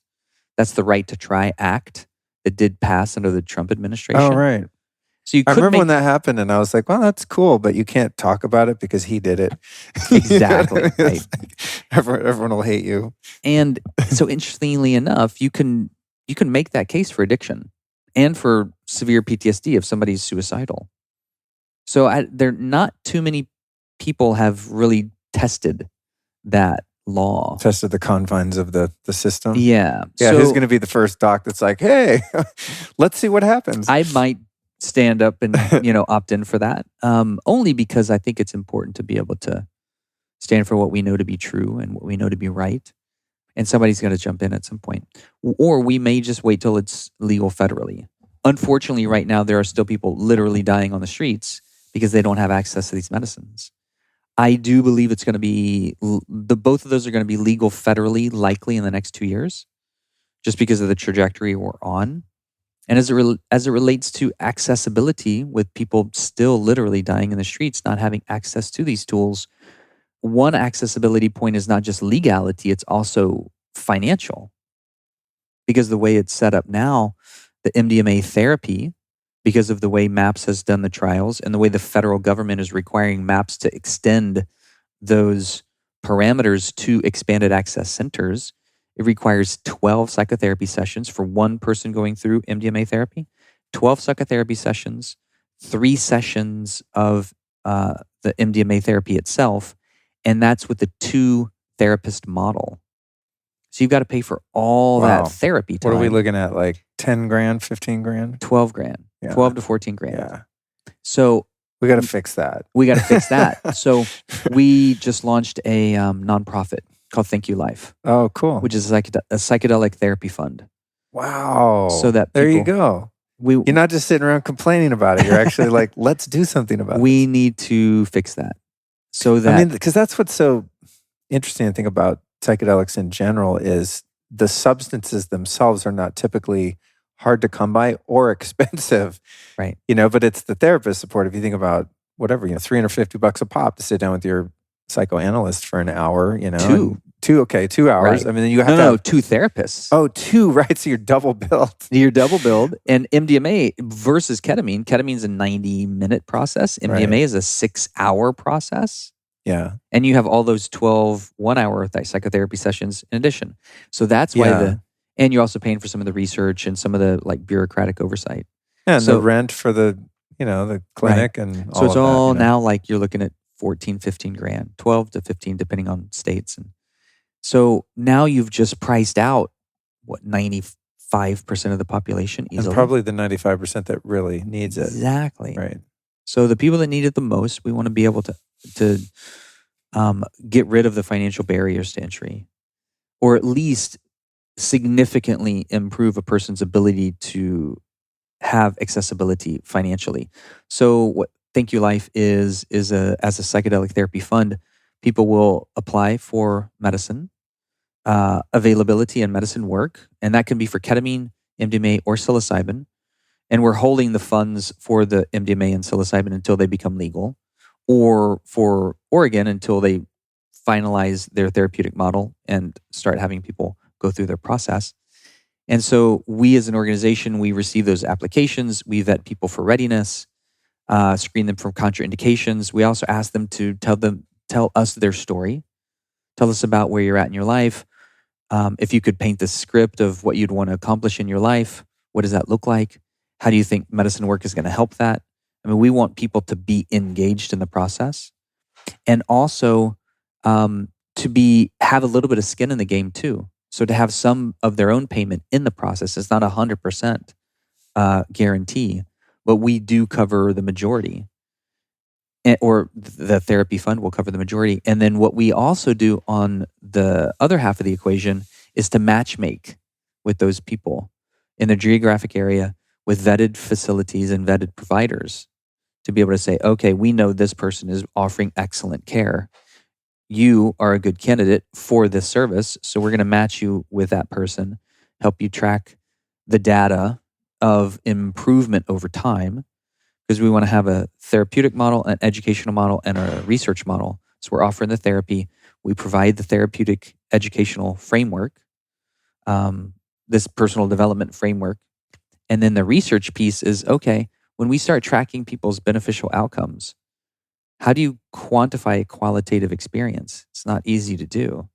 That's the Right to Try Act that did pass under the Trump administration. Oh, right. So you could I remember when that happened, and I was like, well, that's cool, but you can't talk about it because he did it. Exactly. Right. Everyone will hate you. And so interestingly enough, you can make that case for addiction and for severe PTSD if somebody's suicidal. So there not too many people have really tested that law. Tested the confines of the system. Yeah. Yeah, so who's going to be the first doc that's like, hey, let's see what happens. I might stand up and opt in for that, only because I think it's important to be able to stand for what we know to be true and what we know to be right, and somebody's going to jump in at some point, or we may just wait till it's legal federally. Unfortunately, right now there are still people literally dying on the streets because they don't have access to these medicines. I do believe it's going to be both of those are going to be legal federally likely in the next 2 years, just because of the trajectory we're on. And as it relates to accessibility, with people still literally dying in the streets, not having access to these tools, one accessibility point is not just legality, it's also financial. Because the way it's set up now, the MDMA therapy, because of the way MAPS has done the trials and the way the federal government is requiring MAPS to extend those parameters to expanded access centers, it requires 12 psychotherapy sessions for one person going through MDMA therapy, 12 psychotherapy sessions, 3 sessions of the MDMA therapy itself, and that's with the 2-therapist model. So you've got to pay for all that therapy time. What are we looking at, like 10 grand, 15 grand? 12 grand, yeah. 12 to 14 grand. Yeah. So we got to fix that. We got to fix that. So we just launched a nonprofit called Thank You Life, Oh, cool. which is a psychedelic therapy fund. Wow. So that there you people- go. We You're not just sitting around complaining about it. You're actually like, let's do something about we this. need to fix that. So that I mean, because that's what's so interesting to think about psychedelics in general is the substances themselves are not typically hard to come by or expensive. Right. But it's the therapist support. If you think about whatever, $350 a pop to sit down with your psychoanalyst for an hour, two hours. Right. I mean, then you have no, two therapists. Oh, two, right? So you're double billed. You're double billed. And MDMA versus ketamine. Ketamine's a 90-minute process. MDMA Right. is a 6-hour process. Yeah. And you have all those 12 one-hour psychotherapy sessions in addition. So that's why and you're also paying for some of the research and some of the bureaucratic oversight. Yeah, and So- the rent for the clinic and all So it's of all that, now you're looking at 14, 15 grand, 12 to 15 depending on states. And so now you've just priced out 95% of the population easily. And probably the 95% that really needs it. Exactly. Right. So the people that need it the most, we want to be able to get rid of the financial barriers to entry, or at least significantly improve a person's ability to have accessibility financially. So what Thank You Life is as a psychedelic therapy fund, people will apply for medicine, availability and medicine work, and that can be for ketamine, MDMA, or psilocybin. And we're holding the funds for the MDMA and psilocybin until they become legal, or for Oregon until they finalize their therapeutic model and start having people go through their process. And so we as an organization, we receive those applications, we vet people for readiness, screen them for contraindications. We also ask them to tell us their story. Tell us about where you're at in your life. If you could paint the script of what you'd want to accomplish in your life, what does that look like? How do you think medicine work is going to help that? I mean, we want people to be engaged in the process, and also to have a little bit of skin in the game too. So to have some of their own payment in the process. It's not 100% guarantee, but we do cover the majority, or the therapy fund will cover the majority. And then what we also do on the other half of the equation is to matchmake with those people in their geographic area with vetted facilities and vetted providers to be able to say, okay, we know this person is offering excellent care. You are a good candidate for this service, so we're going to match you with that person, help you track the data of improvement over time, because we want to have a therapeutic model, an educational model, and a research model. So we're offering the therapy. We provide the therapeutic educational framework, this personal development framework. And then the research piece is, okay, when we start tracking people's beneficial outcomes, how do you quantify a qualitative experience? It's not easy to do.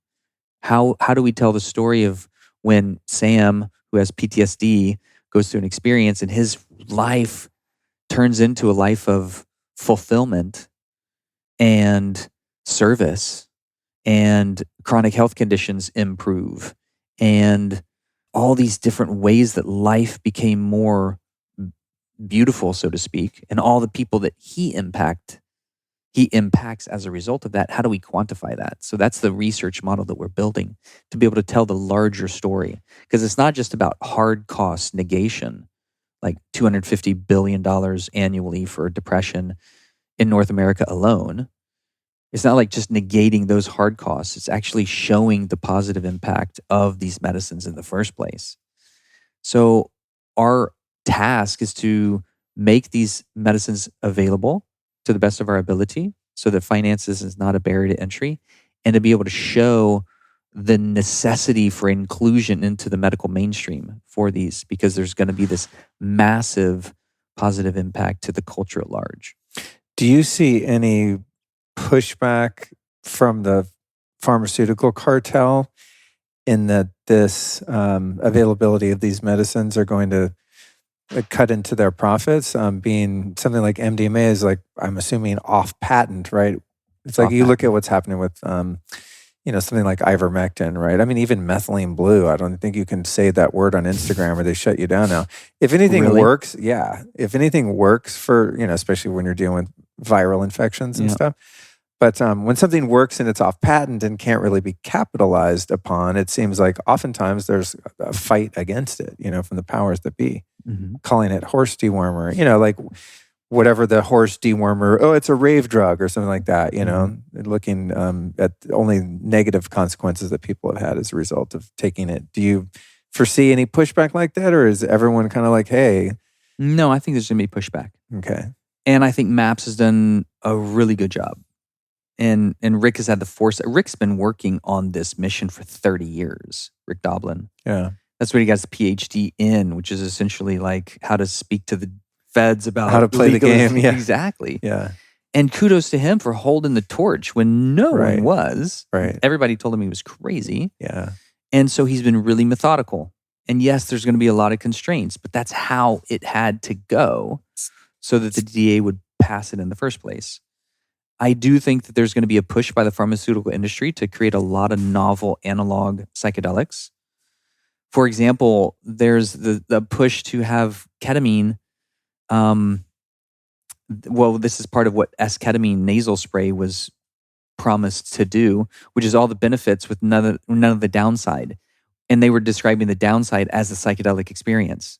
How do we tell the story of when Sam, who has PTSD, goes through an experience and his life turns into a life of fulfillment and service, and chronic health conditions improve, and all these different ways that life became more beautiful, so to speak, and all the people that he impacts as a result of that. How do we quantify that? So that's the research model that we're building to be able to tell the larger story, because it's not just about hard cost negation, like $250 billion annually for depression in North America alone. It's not like just negating those hard costs. It's actually showing the positive impact of these medicines in the first place. So our task is to make these medicines available to the best of our ability so that finances is not a barrier to entry, and to be able to show the necessity for inclusion into the medical mainstream for these, because there's going to be this massive positive impact to the culture at large. Do you see any pushback from the pharmaceutical cartel in that this availability of these medicines are going to cut into their profits? Being something like MDMA is I'm assuming off patent, right? It's like you look at what's happening with something like ivermectin, right? I mean, even methylene blue, I don't think you can say that word on Instagram or they shut you down now. If anything works, if anything works for, especially when you're dealing with viral infections and stuff, But when something works and it's off patent and can't really be capitalized upon, it seems like oftentimes there's a fight against it, from the powers that be, calling it horse dewormer, like whatever the horse dewormer, it's a rave drug or something like that, looking at only negative consequences that people have had as a result of taking it. Do you foresee any pushback like that, or is everyone kind of like, hey? No, I think there's going to be pushback. Okay. And I think MAPS has done a really good job. And Rick has had the foresight. Rick's been working on this mission for 30 years, Rick Doblin. Yeah. That's what he got his PhD in, which is essentially like how to speak to the feds about how to play the game. Yeah. Exactly. Yeah. And kudos to him for holding the torch when no one was. Right. Everybody told him he was crazy. Yeah. And so he's been really methodical. And yes, there's going to be a lot of constraints, but that's how it had to go so that the DA would pass it in the first place. I do think that there's going to be a push by the pharmaceutical industry to create a lot of novel analog psychedelics. For example, there's the push to have ketamine. This is part of what S-ketamine nasal spray was promised to do, which is all the benefits with none of the downside. And they were describing the downside as the psychedelic experience.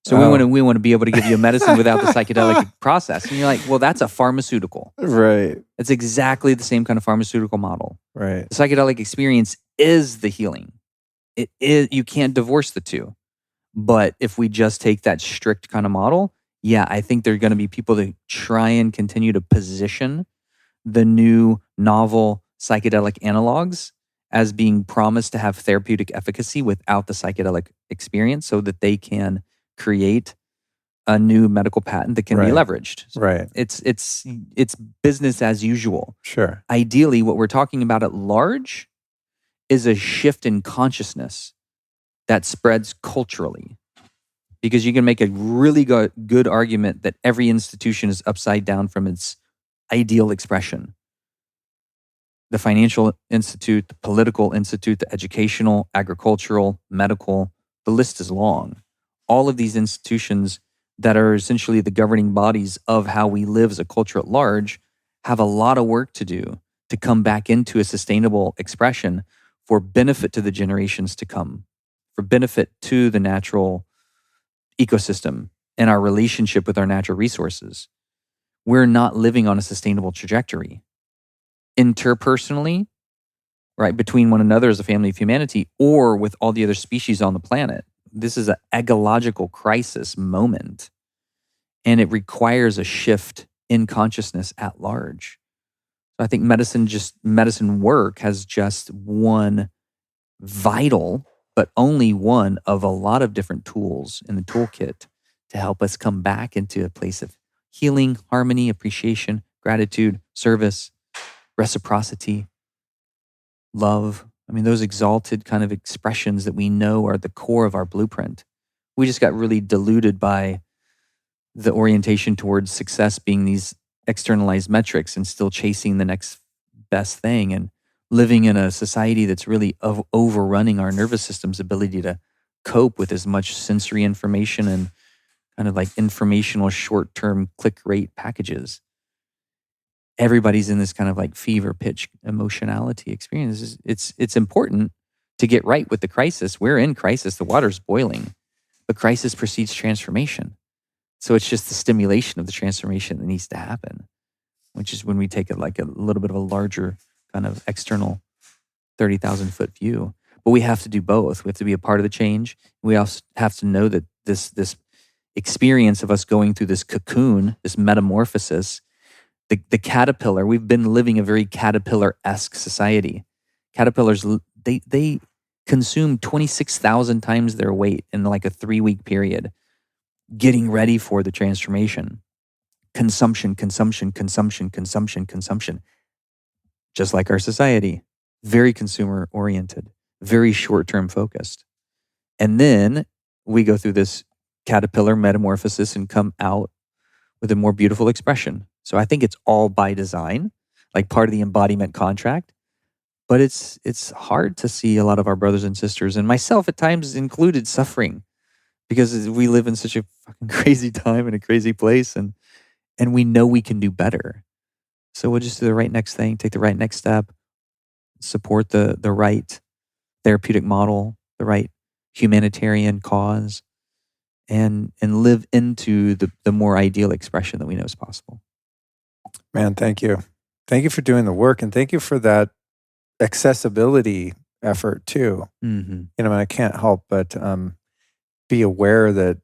So we want to be able to give you a medicine without the psychedelic process. And you're like, well, that's a pharmaceutical. Right. It's exactly the same kind of pharmaceutical model. Right. The psychedelic experience is the healing. It is, you can't divorce the two. But if we just take that strict kind of model, yeah, I think there are going to be people that try and continue to position the new novel psychedelic analogs as being promised to have therapeutic efficacy without the psychedelic experience so that they can create a new medical patent that can be leveraged. Right. It's business as usual. Sure. Ideally, what we're talking about at large is a shift in consciousness that spreads culturally. Because you can make a really good argument that every institution is upside down from its ideal expression. The financial institute, the political institute, the educational, agricultural, medical, the list is long. All of these institutions that are essentially the governing bodies of how we live as a culture at large have a lot of work to do to come back into a sustainable expression for benefit to the generations to come, for benefit to the natural ecosystem and our relationship with our natural resources. We're not living on a sustainable trajectory. Interpersonally, right, between one another as a family of humanity or with all the other species on the planet. This is an ecological crisis moment, and it requires a shift in consciousness at large. So I think medicine work has just one vital, but only one of a lot of different tools in the toolkit to help us come back into a place of healing, harmony, appreciation, gratitude, service, reciprocity, love. I mean, those exalted kind of expressions that we know are the core of our blueprint. We just got really diluted by the orientation towards success being these externalized metrics and still chasing the next best thing and living in a society that's really overrunning our nervous system's ability to cope with as much sensory information and kind of like informational short-term click rate packages. Everybody's in this kind of like fever pitch emotionality experience. It's important to get right with the crisis. We're in crisis. The water's boiling. But crisis precedes transformation. So it's just the stimulation of the transformation that needs to happen, which is when we take it like a little bit of a larger kind of external 30,000 foot view. But we have to do both. We have to be a part of the change. We also have to know that this experience of us going through this cocoon, this metamorphosis, the caterpillar, we've been living a very caterpillar-esque society. Caterpillars, they consume 26,000 times their weight in like a 3-week period, getting ready for the transformation. Consumption. Just like our society, very consumer-oriented, very short-term focused. And then we go through this caterpillar metamorphosis and come out with a more beautiful expression. So I think it's all by design, like part of the embodiment contract. But it's hard to see a lot of our brothers and sisters, and myself at times included, suffering because we live in such a fucking crazy time in a crazy place, and we know we can do better. So we'll just do the right next thing, take the right next step, support the right therapeutic model, the right humanitarian cause, and live into the more ideal expression that we know is possible. Man, thank you. Thank you for doing the work, and thank you for that accessibility effort too. Mm-hmm. I can't help but be aware that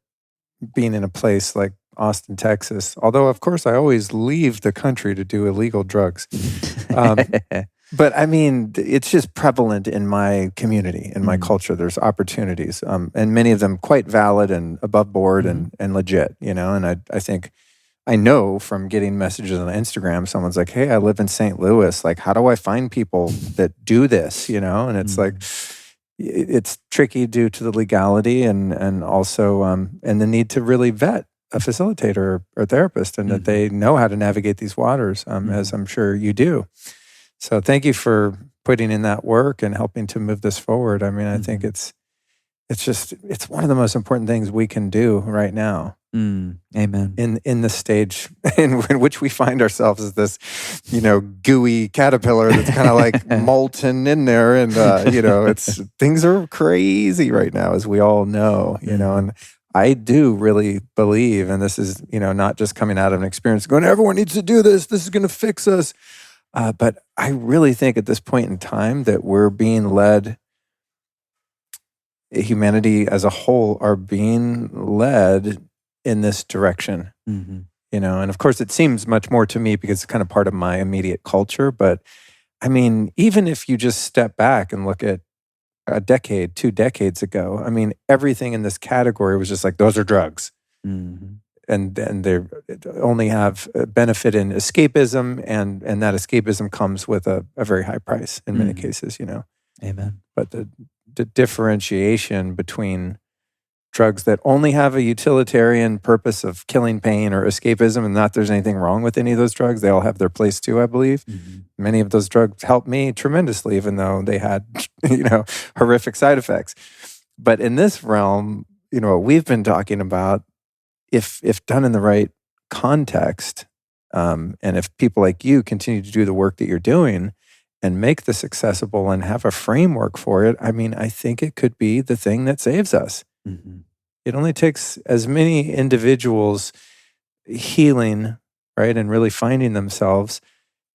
being in a place like Austin, Texas, although of course I always leave the country to do illegal drugs. But it's just prevalent in my community, in my culture. There's opportunities, and many of them quite valid and above board and legit, and I think I know from getting messages on Instagram, someone's like, hey, I live in St. Louis. Like, how do I find people that do this, And it's like, it's tricky due to the legality and also and the need to really vet a facilitator or therapist and that they know how to navigate these waters, as I'm sure you do. So thank you for putting in that work and helping to move this forward. I think it's one of the most important things we can do right now. Amen. In the stage in which we find ourselves as this, gooey caterpillar that's kind of like molten in there, and things are crazy right now, as we all know, and I do really believe, and this is not just coming out of an experience going, everyone needs to do this. This is going to fix us. But I really think at this point in time that we're being led. Humanity as a whole are being led in this direction, and of course it seems much more to me because it's kind of part of my immediate culture. But even if you just step back and look at a decade, 2 decades ago, everything in this category was just like, those are drugs. And they only have a benefit in escapism, and that escapism comes with a very high price in many cases, Amen. But the differentiation between drugs that only have a utilitarian purpose of killing pain or escapism, and not there's anything wrong with any of those drugs. They all have their place too, I believe. Many of those drugs helped me tremendously, even though they had, horrific side effects. But in this realm, what we've been talking about, if done in the right context, and if people like you continue to do the work that you're doing and make this accessible and have a framework for it, I think it could be the thing that saves us. It only takes as many individuals healing, right, and really finding themselves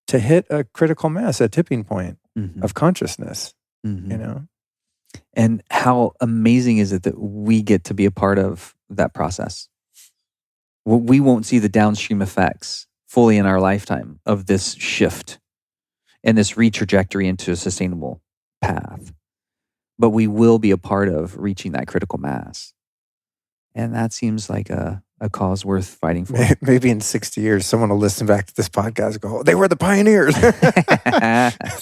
to hit a critical mass, a tipping point of consciousness, And how amazing is it that we get to be a part of that process? We won't see the downstream effects fully in our lifetime of this shift and this retrajectory into a sustainable path. But we will be a part of reaching that critical mass. And that seems like a cause worth fighting for. Maybe in 60 years, someone will listen back to this podcast and go, oh, they were the pioneers.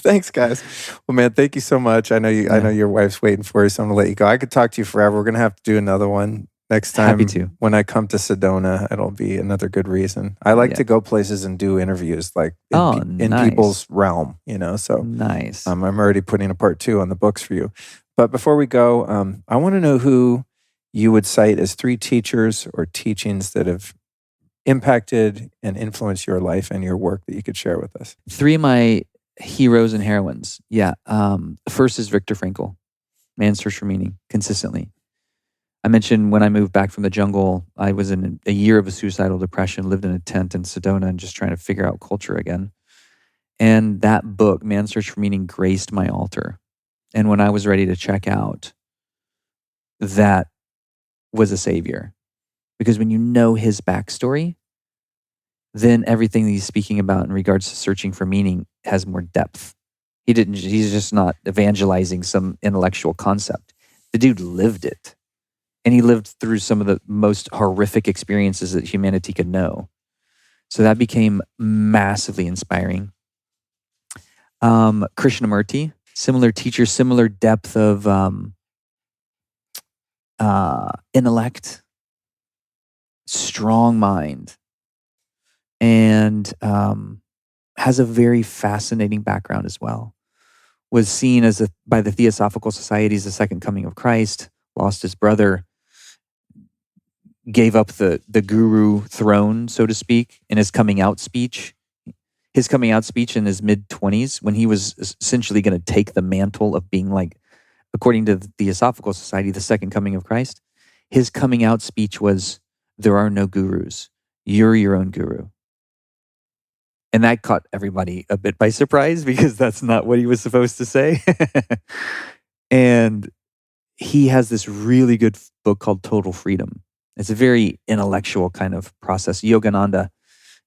Thanks, guys. Well, man, thank you so much. I know your wife's waiting for you, so I'm going to let you go. I could talk to you forever. We're going to have to do another one next time. Happy to. When I come to Sedona, it'll be another good reason. I like to go places and do interviews like in nice. people's realm, so nice. I'm already putting a part 2 on the books for you. But before we go, I want to know who you would cite as 3 teachers or teachings that have impacted and influenced your life and your work that you could share with us. 3 of my heroes and heroines. Yeah. The first is Viktor Frankl, Man's Search for Meaning, consistently. I mentioned when I moved back from the jungle, I was in a year of a suicidal depression, lived in a tent in Sedona and just trying to figure out culture again. And that book, Man's Search for Meaning, graced my altar. And when I was ready to check out, that was a savior. Because when you know his backstory, then everything that he's speaking about in regards to searching for meaning has more depth. He's just not evangelizing some intellectual concept. The dude lived it. And he lived through some of the most horrific experiences that humanity could know. So that became massively inspiring. Krishnamurti, similar teacher, similar depth of intellect, strong mind, and has a very fascinating background as well. Was seen as by the Theosophical Societies the second coming of Christ, lost his brother, gave up the guru throne, so to speak, in his coming out speech. his coming out speech in his mid-20s, when he was essentially going to take the mantle of being like, according to the Theosophical Society, the second coming of Christ, his coming out speech was, "There are no gurus. You're your own guru." And that caught everybody a bit by surprise because that's not what he was supposed to say. And he has this really good book called Total Freedom. It's a very intellectual kind of process. Yogananda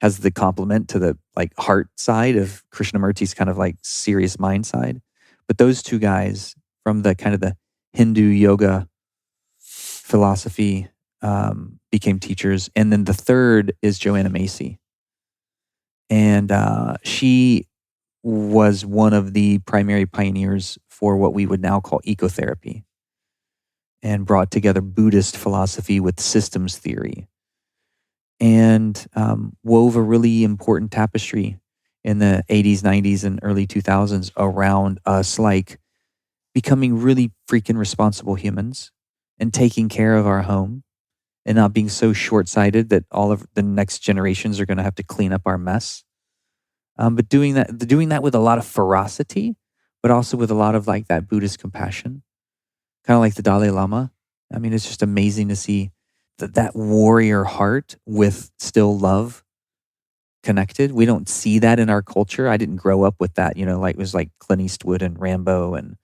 has the complement to the like heart side of Krishnamurti's kind of like serious mind side. But those two guys from the kind of the Hindu yoga philosophy became teachers. And then the third is Joanna Macy. And she was one of the primary pioneers for what we would now call ecotherapy, and brought together Buddhist philosophy with systems theory, and wove a really important tapestry in the 80s, 90s, and early 2000s around us like becoming really freaking responsible humans and taking care of our home and not being so short-sighted that all of the next generations are going to have to clean up our mess. But doing that with a lot of ferocity, but also with a lot of like that Buddhist compassion, kind of like the Dalai Lama. I mean, it's just amazing to see that warrior heart with still love connected. We don't see that in our culture. I didn't grow up with that, like it was like Clint Eastwood and Rambo, and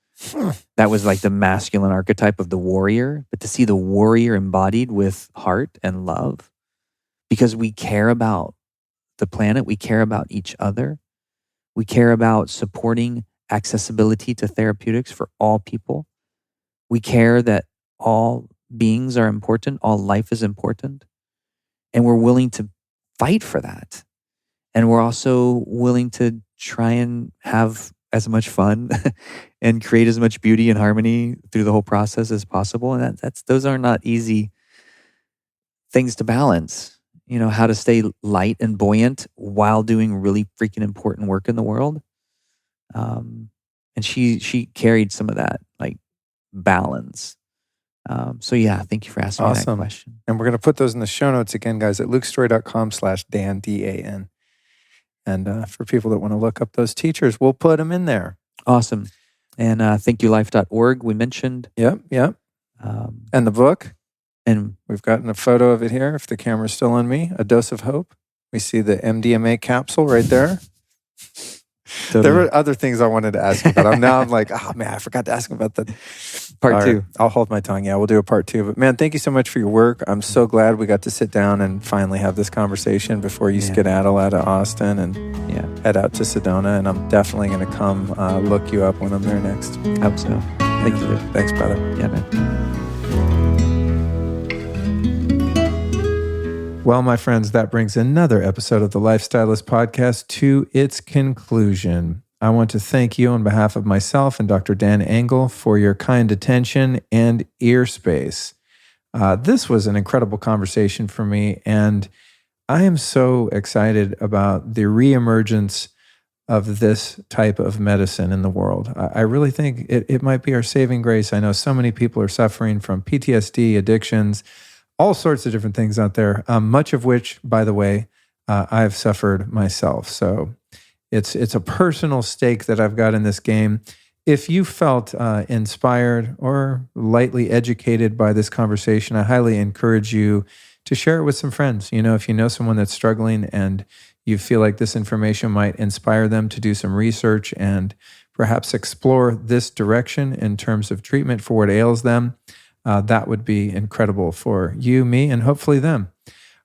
that was like the masculine archetype of the warrior. But to see the warrior embodied with heart and love, because we care about the planet, we care about each other, we care about supporting accessibility to therapeutics for all people. We care that all beings are important, all life is important, and we're willing to fight for that. And we're also willing to try and have as much fun and create as much beauty and harmony through the whole process as possible. And those are not easy things to balance. How to stay light and buoyant while doing really freaking important work in the world. And she carried some of that like balance. So yeah, thank you for asking me that question. And we're going to put those in the show notes again, guys, at lukestory.com/Dan, D-A-N. And for people that want to look up those teachers, we'll put them in there. Awesome. And thankyoulife.org we mentioned. Yep. And the book. And we've gotten a photo of it here, if the camera's still on me. A Dose of Hope. We see the MDMA capsule right there. Totally. There were other things I wanted to ask you about. I'm like, oh man, I forgot to ask about that. Part two. I'll hold my tongue. Yeah, we'll do a part two. But man, thank you so much for your work. I'm so glad we got to sit down and finally have this conversation before you skedaddle out of Austin and head out to Sedona. And I'm definitely going to come look you up when I'm there next. I hope so. Thank you. Thanks, brother. Yeah, man. Well, my friends, that brings another episode of the Lifestylist Podcast to its conclusion. I want to thank you on behalf of myself and Dr. Dan Engle for your kind attention and ear space. This was an incredible conversation for me, and I am so excited about the reemergence of this type of medicine in the world. I really think it might be our saving grace. I know so many people are suffering from PTSD, addictions, all sorts of different things out there, much of which, by the way, I've suffered myself. So it's a personal stake that I've got in this game. If you felt inspired or lightly educated by this conversation, I highly encourage you to share it with some friends. If you know someone that's struggling and you feel like this information might inspire them to do some research and perhaps explore this direction in terms of treatment for what ails them, that would be incredible for you, me, and hopefully them.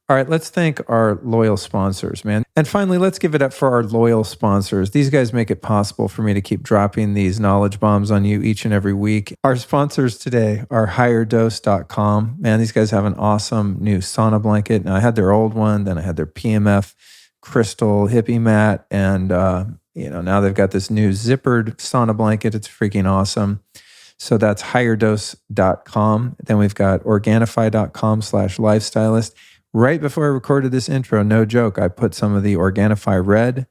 All right, let's thank our loyal sponsors, man. And finally, let's give it up for our loyal sponsors. These guys make it possible for me to keep dropping these knowledge bombs on you each and every week. Our sponsors today are higherdose.com. Man, these guys have an awesome new sauna blanket. Now, I had their old one, then I had their PMF crystal hippie mat, and now they've got this new zippered sauna blanket. It's freaking awesome. So that's higherdose.com. Then we've got Organifi.com/lifestylist. Right before I recorded this intro, no joke, I put some of the Organifi Red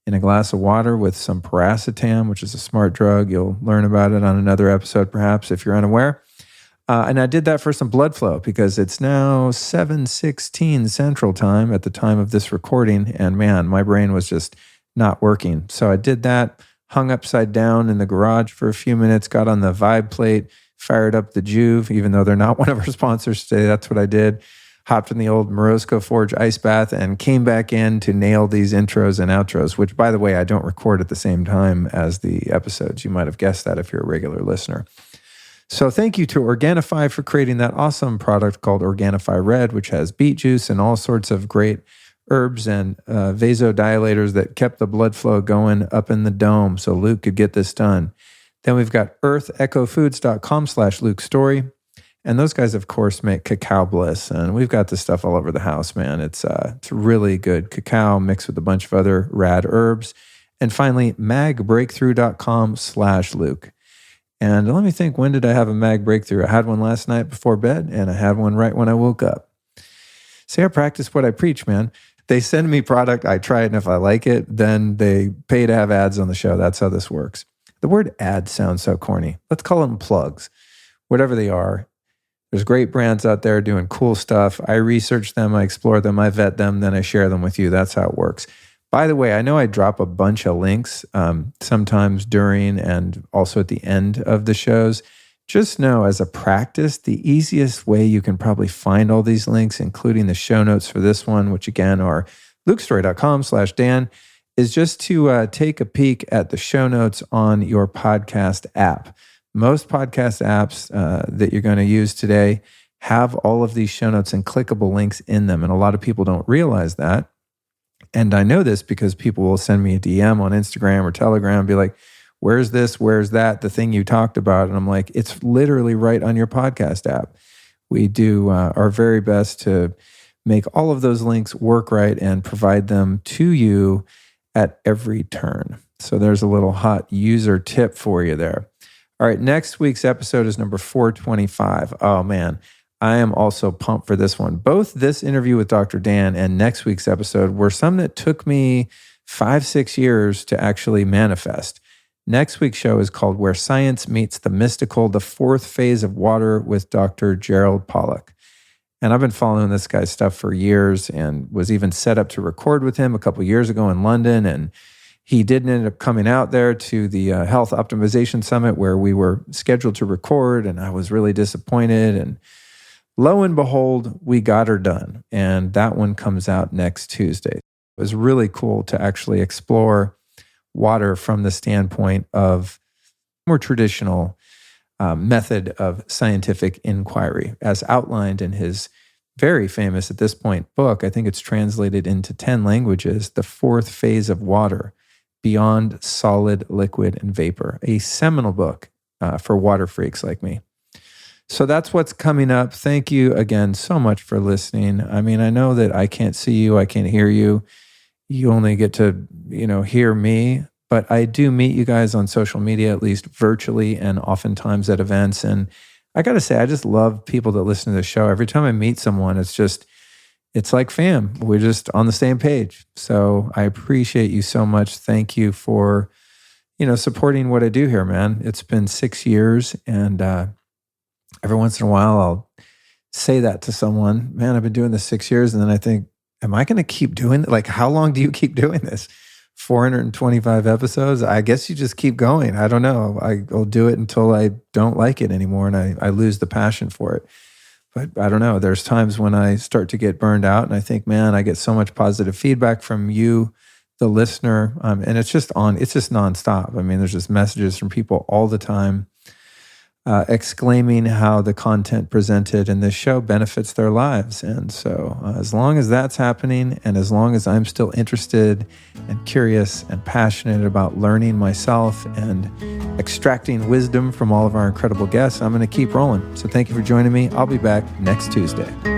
in a glass of water with some paracetam, which is a smart drug. You'll learn about it on another episode, perhaps, if you're unaware. And I did that for some blood flow because it's now 7:16 Central Time at the time of this recording. And man, my brain was just not working. So I did that, hung upside down in the garage for a few minutes, got on the Vibe plate, fired up the Juve, even though they're not one of our sponsors today. That's what I did. Hopped in the old Morosco Forge ice bath and came back in to nail these intros and outros, which, by the way, I don't record at the same time as the episodes. You might have guessed that if you're a regular listener. So thank you to Organifi for creating that awesome product called Organifi Red, which has beet juice and all sorts of great herbs and vasodilators that kept the blood flow going up in the dome so Luke could get this done. Then we've got earthechofoods.com/Luke Story. And those guys, of course, make Cacao Bliss. And we've got this stuff all over the house, man. It's really good cacao mixed with a bunch of other rad herbs. And finally, magbreakthrough.com/Luke. And let me think, when did I have a mag breakthrough? I had one last night before bed, and I had one right when I woke up. See, I practice what I preach, man. They send me product, I try it, and if I like it, then they pay to have ads on the show. That's how this works. The word ad sounds so corny. Let's call them plugs, whatever they are. There's great brands out there doing cool stuff. I research them, I explore them, I vet them, then I share them with you. That's how it works. By the way, I know I drop a bunch of links sometimes during and also at the end of the shows. Just know, as a practice, the easiest way you can probably find all these links, including the show notes for this one, which again are lukestory.com/Dan, is just to take a peek at the show notes on your podcast app. Most podcast apps that you're going to use today have all of these show notes and clickable links in them. And a lot of people don't realize that. And I know this because people will send me a DM on Instagram or Telegram and be like, where's this? Where's that? The thing you talked about. And I'm like, it's literally right on your podcast app. We do our very best to make all of those links work right and provide them to you at every turn. So there's a little hot user tip for you there. All right, next week's episode is number 425. Oh, man, I am also pumped for this one. Both this interview with Dr. Dan and next week's episode were some that took me 5-6 years to actually manifest. Next week's show is called Where Science Meets the Mystical, the Fourth Phase of Water with Dr. Gerald Pollack. And I've been following this guy's stuff for years and was even set up to record with him a couple years ago in London. And he didn't end up coming out there to the Health Optimization Summit where we were scheduled to record, and I was really disappointed. And lo and behold, we got her done. And that one comes out next Tuesday. It was really cool to actually explore water from the standpoint of more traditional method of scientific inquiry, as outlined in his very famous, at this point, book. I think it's translated into 10 languages, The Fourth Phase of Water, Beyond Solid, Liquid, and Vapor, a seminal book for water freaks like me. So that's what's coming up. Thank you again so much for listening. I mean, I know that I can't see you, I can't hear you. You only get to, hear me, but I do meet you guys on social media, at least virtually, and oftentimes at events. And I got to say, I just love people that listen to the show. Every time I meet someone, it's like fam. We're just on the same page. So I appreciate you so much. Thank you for, supporting what I do here, man. It's been 6 years, and every once in a while I'll say that to someone, man, I've been doing this 6 years. And then I think, am I going to keep doing it? Like, how long do you keep doing this? 425 episodes? I guess you just keep going. I don't know. I'll do it until I don't like it anymore and I lose the passion for it. But I don't know. There's times when I start to get burned out and I think, man, I get so much positive feedback from you, the listener. And it's just nonstop. I mean, there's just messages from people all the time exclaiming how the content presented in this show benefits their lives. And so as long as that's happening, and as long as I'm still interested and curious and passionate about learning myself and extracting wisdom from all of our incredible guests, I'm going to keep rolling. So thank you for joining me. I'll be back next Tuesday.